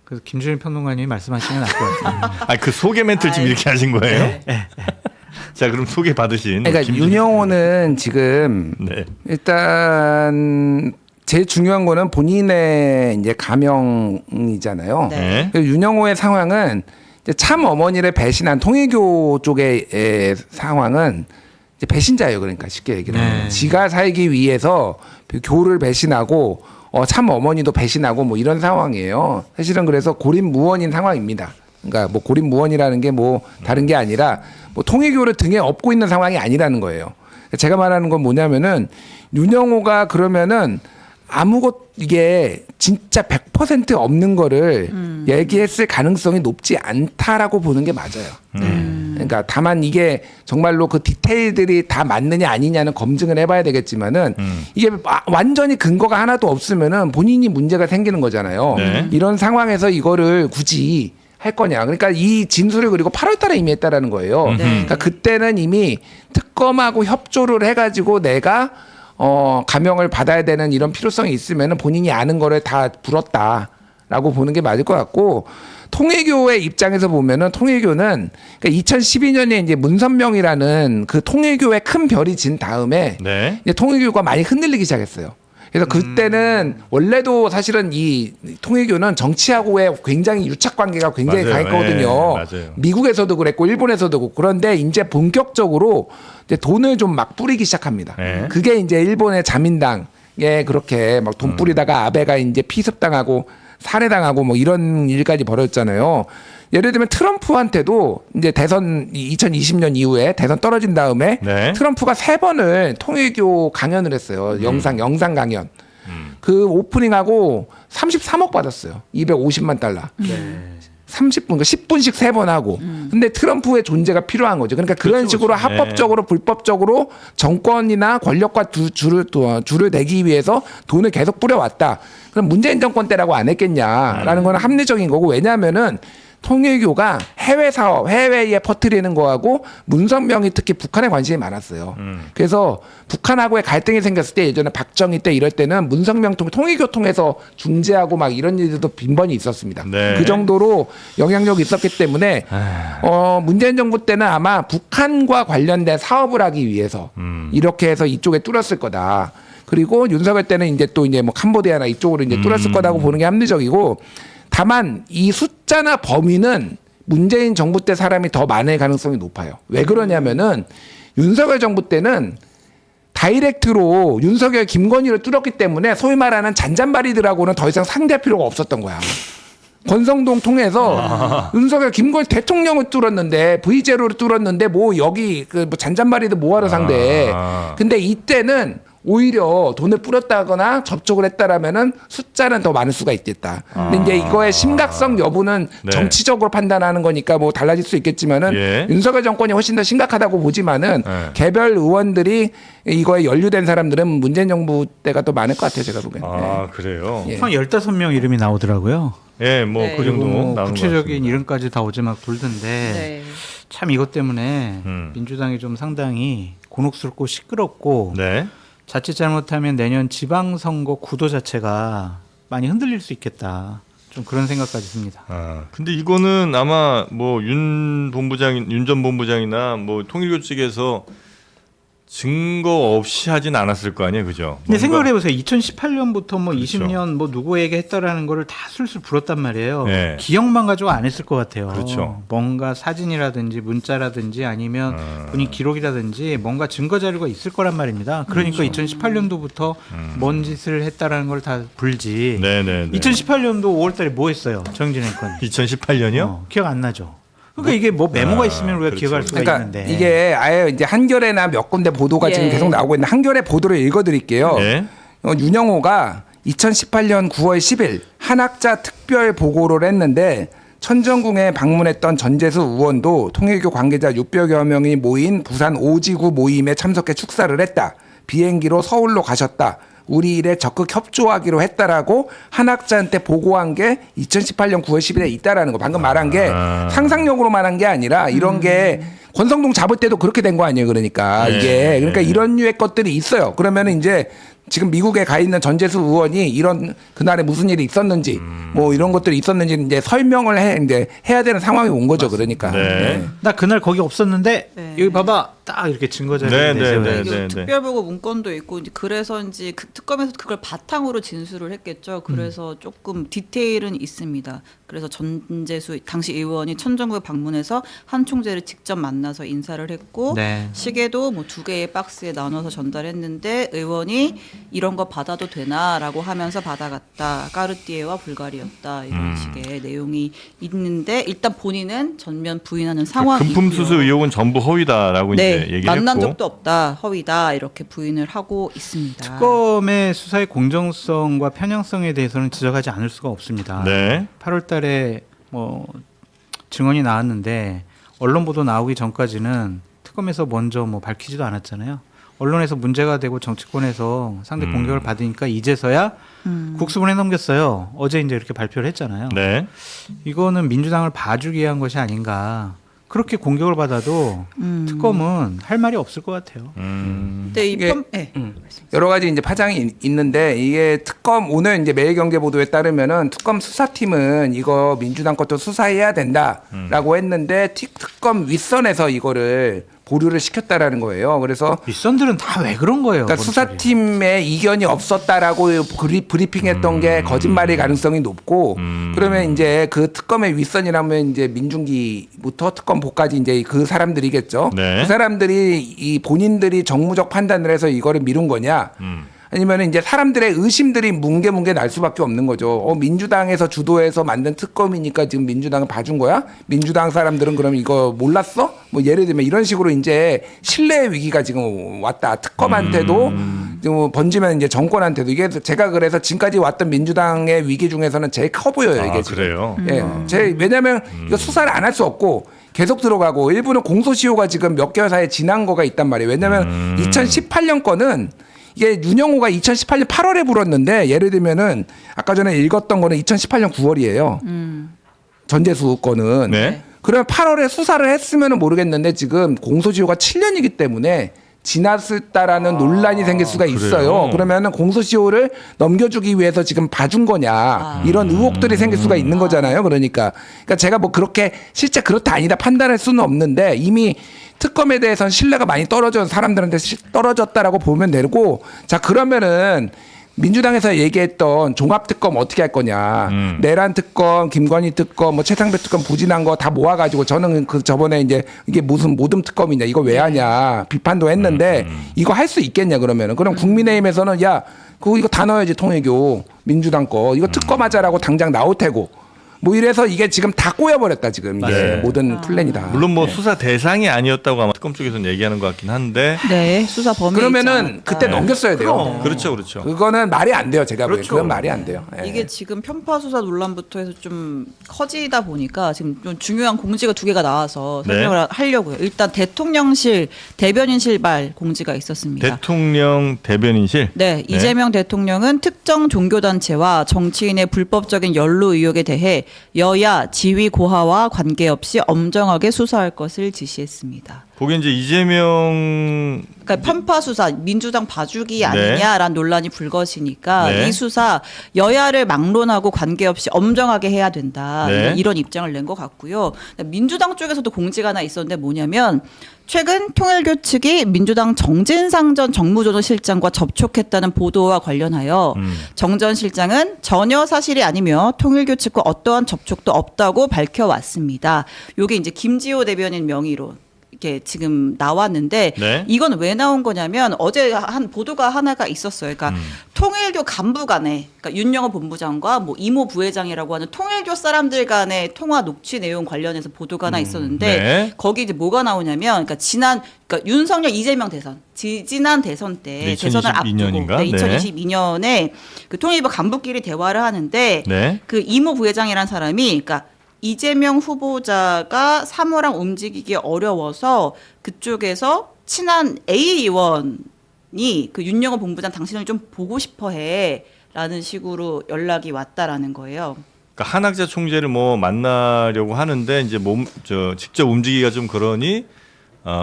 그래서 김준일 평론가님이 말씀하시면 알 것 같아요. 아, 그 소개 멘트를 지금 이렇게 하신 거예요? 자, 그럼 소개 받으신. 그러니까 김준일 윤영호는 지금 네. 일단 제일 중요한 거는 본인의 이제 가명이잖아요. 네. 그래서 윤영호의 상황은 이제 참 어머니를 배신한 통일교 쪽의 상황은 이제 배신자예요. 그러니까 쉽게 얘기를 하면 네. 지가 살기 위해서 교를 배신하고 참 어머니도 배신하고 뭐 이런 상황이에요. 사실은 그래서 고립무원인 상황입니다. 그러니까 뭐 고립무원이라는 게 뭐 다른 게 아니라 뭐 통일교를 등에 업고 있는 상황이 아니라는 거예요. 제가 말하는 건 뭐냐면은 윤영호가 그러면은 아무것 이게 진짜 100% 없는 거를 얘기했을 가능성이 높지 않다라고 보는 게 맞아요. 그러니까 다만 이게 정말로 그 디테일들이 다 맞느냐 아니냐는 검증을 해봐야 되겠지만은 이게 완전히 근거가 하나도 없으면은 본인이 문제가 생기는 거잖아요. 네. 이런 상황에서 이거를 굳이 할 거냐. 그러니까 이 진술을 그리고 8월 달에 이미 했다라는 거예요. 네. 그러니까 그때는 이미 특검하고 협조를 해가지고 내가 감형을 받아야 되는 이런 필요성이 있으면 본인이 아는 거를 다 불었다라고 보는 게 맞을 것 같고, 통일교의 입장에서 보면은 통일교는 그러니까 2012년에 이제 문선명이라는 그 통일교의 큰 별이 진 다음에 네. 이제 통일교가 많이 흔들리기 시작했어요. 그래서 그때는 원래도 사실은 이 통일교는 정치하고의 굉장히 유착 관계가 굉장히 맞아요. 강했거든요. 예, 맞아요. 미국에서도 그랬고 일본에서도 그렇고. 그런데 이제 본격적으로 이제 돈을 좀 막 뿌리기 시작합니다. 예. 그게 이제 일본의 자민당에 그렇게 막 돈 뿌리다가 아베가 이제 피습당하고 살해당하고 뭐 이런 일까지 벌어졌잖아요. 예를 들면 트럼프한테도 이제 대선 2020년 이후에 대선 떨어진 다음에 네. 트럼프가 3번을 통일교 강연을 했어요. 영상 강연. 그 오프닝하고 33억 받았어요. 250만 달러. 30분, 그러니까 10분씩 3번 하고. 근데 트럼프의 존재가 필요한 거죠. 그러니까 그런 그렇죠, 식으로 그렇죠. 합법적으로 불법적으로 정권이나 권력과 줄을 내기 위해서 돈을 계속 뿌려왔다. 그럼 문재인 정권 때라고 안 했겠냐라는 건 합리적인 거고, 왜냐하면은 통일교가 해외 사업, 해외에 퍼뜨리는 거하고 문선명이 특히 북한에 관심이 많았어요. 그래서 북한하고의 갈등이 생겼을 때 예전에 박정희 때 이럴 때는 문선명 통일교 통해서 중재하고 막 이런 일들도 빈번히 있었습니다. 네. 그 정도로 영향력이 있었기 때문에 문재인 정부 때는 아마 북한과 관련된 사업을 하기 위해서 이렇게 해서 이쪽에 뚫었을 거다. 그리고 윤석열 때는 이제 또 이제 뭐 캄보디아나 이쪽으로 이제 뚫었을 거다고 보는 게 합리적이고, 다만 이 숫자나 범위는 문재인 정부 때 사람이 더 많을 가능성이 높아요. 왜 그러냐면은 윤석열 정부 때는 다이렉트로 윤석열 김건희를 뚫었기 때문에 소위 말하는 잔잔바리들하고는 더 이상 상대할 필요가 없었던 거야. 권성동 통해서 윤석열 김건희 대통령을 뚫었는데 V제로를 뚫었는데 뭐 여기 그 뭐 잔잔바리들 뭐하러 상대해. 근데 이때는 오히려 돈을 뿌렸다거나 접촉을 했다라면은 숫자는 더 많을 수가 있겠다. 근데 이제 이거의 심각성 여부는 네. 정치적으로 판단하는 거니까 뭐 달라질 수 있겠지만은 예. 윤석열 정권이 훨씬 더 심각하다고 보지만은 네. 개별 의원들이 이거에 연루된 사람들은 문재인 정부 때가 더 많을 것 같아요, 제가 보기엔. 아, 그래요? 예. 한 15명 이름이 나오더라고요. 예, 뭐 네. 그 정도 그리고 뭐 나오는 것 구체적인 같습니다. 이름까지 다 오제 막 돌던데 네. 참 이것 때문에 민주당이 좀 상당히 곤혹스럽고 시끄럽고 네. 자칫 잘못하면 내년 지방선거 구도 자체가 많이 흔들릴 수 있겠다. 좀 그런 생각까지 듭니다. 아, 근데 이거는 아마 뭐 윤 전 본부장이나 뭐 통일교 측에서 증거 없이 하진 않았을 거 아니에요, 그죠? 근데 뭔가- 생각을 해보세요. 2018년부터 뭐 그렇죠. 20년 뭐 누구에게 했다라는 거를 다 술술 불었단 말이에요. 네. 기억만 가지고 안 했을 것 같아요. 그렇죠. 뭔가 사진이라든지 문자라든지 아니면 본인 기록이라든지 뭔가 증거 자료가 있을 거란 말입니다. 그러니까 그렇죠. 2018년도부터 뭔 짓을 했다라는 걸 다 불지. 네네네. 2018년도 5월달에 뭐 했어요? 정진앵건 2018년이요? 기억 안 나죠. 그러니까 이게 뭐 메모가 있으면 우리가 그렇죠. 기억할 수가 그러니까 있는데. 이게 아예 이제 한겨레나 몇 군데 보도가 지금 예. 계속 나오고 있는데 한겨레 보도를 읽어드릴게요. 예. 윤영호가 2018년 9월 10일 한학자 특별 보고를 했는데 천정궁에 방문했던 전재수 의원도 통일교 관계자 600여 명이 모인 부산 오지구 모임에 참석해 축사를 했다. 비행기로 서울로 가셨다. 우리 일에 적극 협조하기로 했다라고 한학자한테 보고한 게 2018년 9월 10일에 있다라는 거. 방금 말한 게 상상력으로 말한 게 아니라 이런 게 권성동 잡을 때도 그렇게 된 거 아니에요. 그러니까 네. 이게 그러니까 이런 류의 것들이 있어요. 그러면 이제 지금 미국에 가 있는 전재수 의원이 이런 그날에 무슨 일이 있었는지 뭐 이런 것들이 있었는지 이제 설명을 이제 해야 되는 상황이 온 거죠. 그러니까. 네. 나 그날 거기 없었는데 네. 여기 봐봐 딱 이렇게 증거 자료를 네, 내세워요. 네, 이게 네, 네. 특별보고 문건도 있고 이제 그래서인지 특검에서 그걸 바탕으로 진술을 했겠죠. 그래서 조금 디테일은 있습니다. 그래서 전재수 당시 의원이 천정구에 방문해서 한 총재를 직접 만나서 인사를 했고 네. 시계도 뭐 2개의 박스에 나눠서 전달했는데 의원이 이런 거 받아도 되나라고 하면서 받아갔다. 까르띠에와 불가리였다. 이런 식의 내용이 있는데 일단 본인은 전면 부인하는 상황이고요. 금품 수수 의혹은 전부 허위다라고 이제 네, 얘기를 만난 했고. 적도 없다, 허위다 이렇게 부인을 하고 있습니다. 특검의 수사의 공정성과 편향성에 대해서는 지적하지 않을 수가 없습니다. 네. 8월달에 뭐 증언이 나왔는데 언론 보도 나오기 전까지는 특검에서 먼저 뭐 밝히지도 않았잖아요. 언론에서 문제가 되고 정치권에서 상대 공격을 받으니까 이제서야 국수본에 넘겼어요. 어제 이제 이렇게 발표를 했잖아요. 네. 이거는 민주당을 봐주기 위한 것이 아닌가. 그렇게 공격을 받아도 특검은 할 말이 없을 것 같아요. 근데 이게- 네. 여러 가지 이제 파장이 있는데 이게 특검 오늘 이제 매일경제 보도에 따르면은 특검 수사팀은 이거 민주당 것도 수사해야 된다라고 했는데 특검 윗선에서 이거를 보류를 시켰다라는 거예요. 그래서 윗선들은 다 왜 그런 거예요? 그러니까 뭔 수사팀의 이견이 없었다라고 브리핑했던 게 거짓말일 가능성이 높고 그러면 이제 그 특검의 윗선이라면 이제 민중기부터 특검보까지 이제 그 사람들이겠죠. 네. 그 사람들이 이 본인들이 정무적 판단을 해서 이거를 미룬 거냐? 아니면 이제 사람들의 의심들이 뭉게 날 수밖에 없는 거죠. 민주당에서 주도해서 만든 특검이니까 지금 민주당을 봐준 거야? 민주당 사람들은 그럼 이거 몰랐어? 뭐 예를 들면 이런 식으로 이제 신뢰의 위기가 지금 왔다. 특검한테도 지금 번지면 이제 정권한테도 이게 제가 그래서 지금까지 왔던 민주당의 위기 중에서는 제일 커 보여요. 이게 지금. 그래요. 예, 왜냐하면 이거 수사를 안 할 수 없고. 계속 들어가고 일부는 공소시효가 지금 몇 개월 사이에 지난 거가 있단 말이에요. 왜냐하면 2018년 거는 이게 윤영호가 2018년 8월에 불었는데 예를 들면은 아까 전에 읽었던 거는 2018년 9월이에요. 전재수 거는. 네. 그러면 8월에 수사를 했으면은 모르겠는데 지금 공소시효가 7년이기 때문에 지났다라는 논란이 생길 수가 있어요. 그래요? 그러면은 공소시효를 넘겨주기 위해서 지금 봐준 거냐 이런 의혹들이 생길 수가 있는 거잖아요. 그러니까 제가 뭐 그렇게 실제 그렇다 아니다 판단할 수는 없는데 이미 특검에 대해서는 신뢰가 많이 떨어져 사람들한테 떨어졌다라고 보면 되고 자 그러면은 민주당에서 얘기했던 종합특검 어떻게 할 거냐. 내란 특검, 김건희 특검, 뭐 최상배 특검 부진한 거 다 모아가지고 저는 그 저번에 이제 이게 무슨 모듬 특검이냐 이거 왜 하냐 비판도 했는데 이거 할 수 있겠냐 그러면은 그럼 국민의힘에서는 야 그거 이거 다 넣어야지 통일교 민주당 거 이거 특검하자라고 당장 나올 테고 뭐 이래서 이게 지금 다 꼬여버렸다 지금 이게 네. 모든 플랜이 다. 물론 뭐 수사 대상이 아니었다고 아마 특검 쪽에서는 얘기하는 것 같긴 한데. 네, 수사 범위 그러면은 그때 넘겼어야 돼요. 그렇죠, 그렇죠. 그거는 말이 안 돼요. 제가 보기엔. 그렇죠. 그건 말이 안 돼요. 예. 이게 지금 편파 수사 논란부터 해서 좀 커지다 보니까 지금 좀 중요한 공지가 두 개가 나와서 네. 설명을 하려고요. 일단 대통령실 대변인실발 공지가 있었습니다. 대통령 대변인실. 네, 이재명 대통령은 특정 종교단체와 정치인의 불법적인 연루 의혹에 대해 여야 지위 고하와 관계없이 엄정하게 수사할 것을 지시했습니다. 거기 이제 이재명 그러니까 편파 수사 민주당 봐주기 아니냐라는 논란이 불거지니까 네. 이 수사 여야를 막론하고 관계없이 엄정하게 해야 된다. 네. 이런 입장을 낸 것 같고요. 민주당 쪽에서도 공지가 하나 있었는데 뭐냐면 최근 통일교 측이 민주당 정진상 전 정무조정실장과 접촉했다는 보도와 관련하여 정 전 실장은 전혀 사실이 아니며 통일교 측과 어떠한 접촉도 없다고 밝혀왔습니다. 이게 이제 김지호 대변인 명의로 이렇게 지금 나왔는데 네. 이건 왜 나온 거냐면 어제 한 보도가 하나가 있었어요. 그러니까 통일교 간부 간에 그러니까 윤영호 본부장과 뭐 이모 부회장이라고 하는 통일교 사람들 간의 통화 녹취 내용 관련해서 보도가 하나 있었는데 네. 거기 이제 뭐가 나오냐면 그러니까 윤석열 이재명 대선 지난 대선 때 네, 대선을 앞두고 2022년인가? 네, 2022년에 그 통일부 간부끼리 대화를 하는데 네. 그 이모 부회장이라는 사람이 그러니까 이재명 후보자가 사무랑 움직이기 어려워서 그쪽에서 친한 A 의원이 그 윤영호 본부장 당신을 좀 보고 싶어해라는 식으로 연락이 왔다라는 거예요. 그러니까 한학자 총재를 뭐 만나려고 하는데 이제 직접 움직이기가 좀 그러니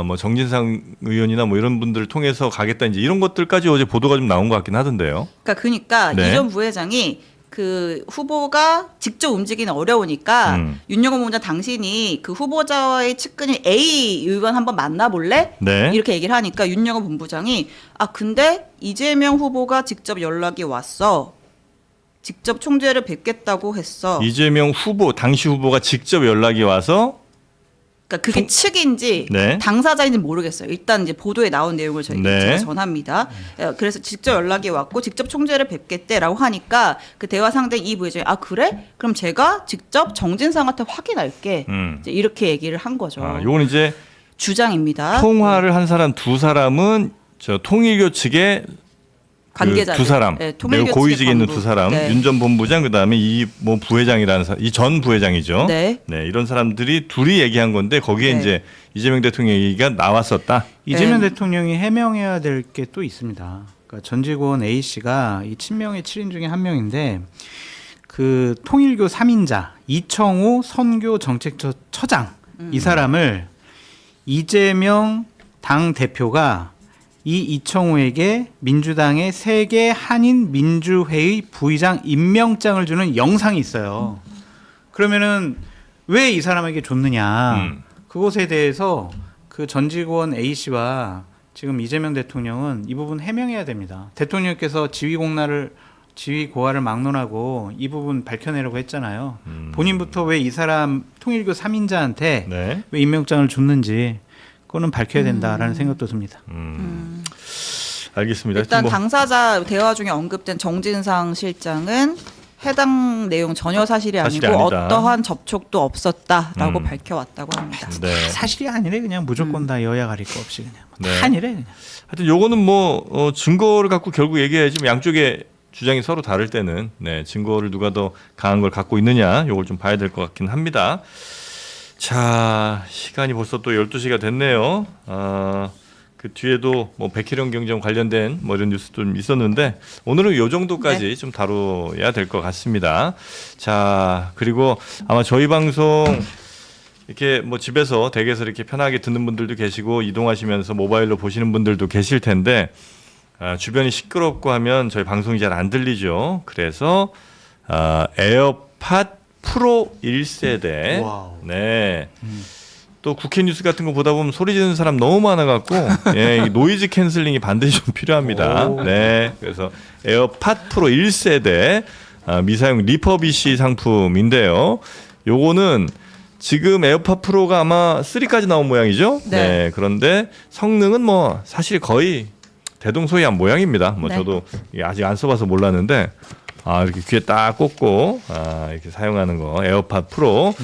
뭐 정진상 의원이나 뭐 이런 분들을 통해서 가겠다 이제 이런 것들까지 어제 보도가 좀 나온 것 같긴 하던데요. 그러니까 네. 이 전 부회장이 그 후보가 직접 움직이는 어려우니까 윤영호 본부장 당신이 그 후보자와의 측근인 A 의원 한번 만나볼래? 네. 이렇게 얘기를 하니까 윤영호 본부장이 근데 이재명 후보가 직접 연락이 왔어. 직접 총재를 뵙겠다고 했어. 이재명 후보 당시 후보가 직접 연락이 와서 그러니까 그게 측인지 네. 당사자인지 모르겠어요. 일단 이제 보도에 나온 내용을 네. 제가 전합니다. 그래서 직접 연락이 왔고 직접 총재를 뵙겠대라고 하니까 그 대화 상대 이 부회장이 그래? 그럼 제가 직접 정진상한테 확인할게. 이제 이렇게 얘기를 한 거죠. 요건 이제 주장입니다. 통화를 한 사람 두 사람은 저 통일교 측의 관계자들. 두 사람, 네, 매우 통일교 고위직에 있는 측의 두 사람, 간부. 네. 윤 전 본부장 그다음에 이 뭐 부회장이라는 이 전 부회장이죠. 네. 이런 사람들이 둘이 얘기한 건데 거기에 네. 이제 이재명 대통령 얘기가 나왔었다. 이재명 네. 대통령이 해명해야 될 게 또 있습니다. 그러니까 전직원 A 씨가 이 친명의 7인 중에 한 명인데 그 통일교 3인자 이청호 선교 정책처장 이 사람을 이재명 당 대표가 이 이청호에게 민주당의 세계 한인 민주회의 부의장 임명장을 주는 영상이 있어요. 그러면은 왜 이 사람에게 줬느냐? 그것에 대해서 그 전직원 A 씨와 지금 이재명 대통령은 이 부분 해명해야 됩니다. 대통령께서 지위 고하를 막론하고 이 부분 밝혀내려고 했잖아요. 본인부터 왜 이 사람 통일교 3인자한테 네. 왜 임명장을 줬는지 그거는 밝혀야 된다라는 생각도 듭니다. 알겠습니다. 일단 하여튼 뭐 당사자 대화 중에 언급된 정진상 실장은 해당 내용 전혀 사실이 사실이 아니고 아니다. 어떠한 접촉도 없었다라고 음. 밝혀왔다고 합니다. 네. 사실이 아니래 그냥 무조건 다 여야 가릴 거 없이 그냥 네. 다 아니래 그냥. 하여튼 요거는 뭐 증거를 갖고 결국 얘기해야지 뭐 양쪽의 주장이 서로 다를 때는 증거를 누가 더 강한 걸 갖고 있느냐 요걸 좀 봐야 될 것 같긴 합니다. 자, 시간이 벌써 또 12시가 됐네요. 그 뒤에도 뭐 백혜령 경정 관련된 뭐 이런 뉴스도 좀 있었는데 오늘은 요 정도까지 좀 다뤄야 될 것 같습니다. 자, 그리고 아마 저희 방송 이렇게 뭐 집에서 댁에서 이렇게 편하게 듣는 분들도 계시고 이동하시면서 모바일로 보시는 분들도 계실 텐데 주변이 시끄럽고 하면 저희 방송이 잘 안 들리죠. 그래서 에어팟 프로 1세대. 와우. 네. 또 국회 뉴스 같은 거 보다 보면 소리 지르는 사람 너무 많아갖고 이 노이즈 캔슬링이 반드시 좀 필요합니다. 오. 네. 그래서 에어팟 프로 1세대 미사용 리퍼비시 상품인데요. 요거는 지금 에어팟 프로가 아마 3까지 나온 모양이죠. 네. 그런데 성능은 뭐 사실 거의 대동소이한 모양입니다. 뭐 네. 저도 이게 아직 안 써봐서 몰랐는데 이렇게 귀에 딱 꽂고 이렇게 사용하는 거 에어팟 프로.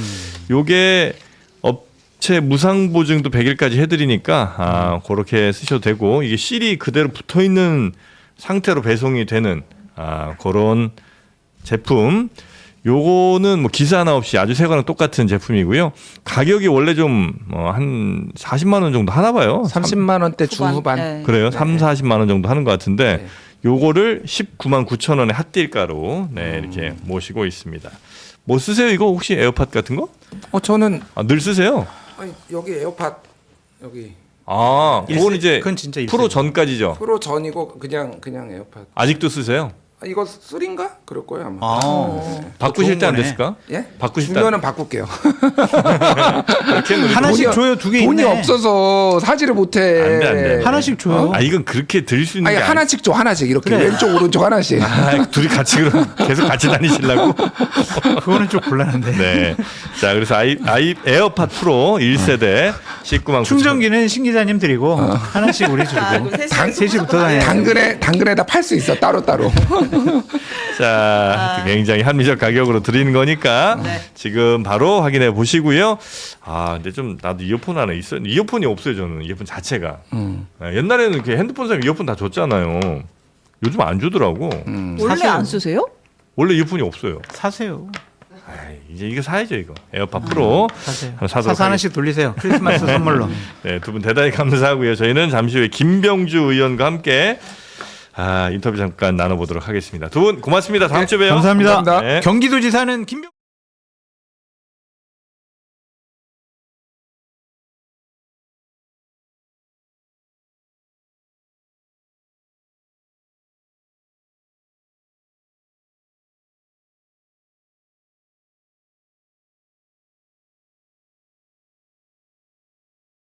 요게 업체 무상 보증도 100일까지 해드리니까 그렇게 쓰셔도 되고 이게 실이 그대로 붙어 있는 상태로 배송이 되는 그런 제품. 요거는 뭐 기사 하나 없이 아주 새 거랑 똑같은 제품이고요. 가격이 원래 좀 한 40만 원 정도 하나 봐요. 30만 원대 후반. 중후반. 네. 그래요. 3, 40만 원 정도 하는 것 같은데 네. 요거를 19만 9천 원의 핫딜가로 이렇게 모시고 있습니다. 뭐 쓰세요 이거 혹시 에어팟 같은 거? 저는 늘 쓰세요? 아니, 여기 에어팟 여기 그건 이제 그건 진짜 프로 일세대. 전까지죠. 프로 전이고 그냥 에어팟. 아직도 쓰세요? 이거 3인가? 그럴 거예요 아마. 바꾸실 좋은 때 안 거네. 됐을까? 예? 바꾸실 때 주면은 바꿀게요. 하나씩 돈이- 줘요. 두 개 돈이 있네. 없어서 사지를 못해. 안 돼. 하나씩 줘요. 이건 그렇게 드릴 수 있는 아니 게 하나씩 줘 하나씩 이렇게 그래. 왼쪽 오른쪽 하나씩. 둘이 같이 그럼 계속 같이 다니시려고? 그거는 좀 곤란한데. 네. 자, 그래서 에어팟 프로 1세대 19만 9천 충전기는 신 기자님 드리고 하나씩 우리 주고. 그럼 셋이부터 다녀요. 당근에다 팔 수 있어 따로. 자, 굉장히 합리적 가격으로 드리는 거니까 네. 지금 바로 확인해 보시고요. 근데 좀 나도 이어폰 하나 있어요. 이어폰이 없어요, 저는. 이어폰 자체가. 옛날에는 이렇게 핸드폰 사면 이어폰 다 줬잖아요. 요즘 안 주더라고. 원래 사실- 안 쓰세요? 원래 이어폰이 없어요. 사세요. 이제 이거 사야죠, 이거. 에어팟 프로. 사세요. 하나 사도록 사서 하나씩 돌리세요. 크리스마스 선물로. 네, 두 분 대단히 감사하고요. 저희는 잠시 후에 김병주 의원과 함께 인터뷰 잠깐 나눠보도록 하겠습니다. 두 분 고맙습니다. 다음 주에 봬요. 감사합니다. 감사합니다. 네. 경기도지사는 김병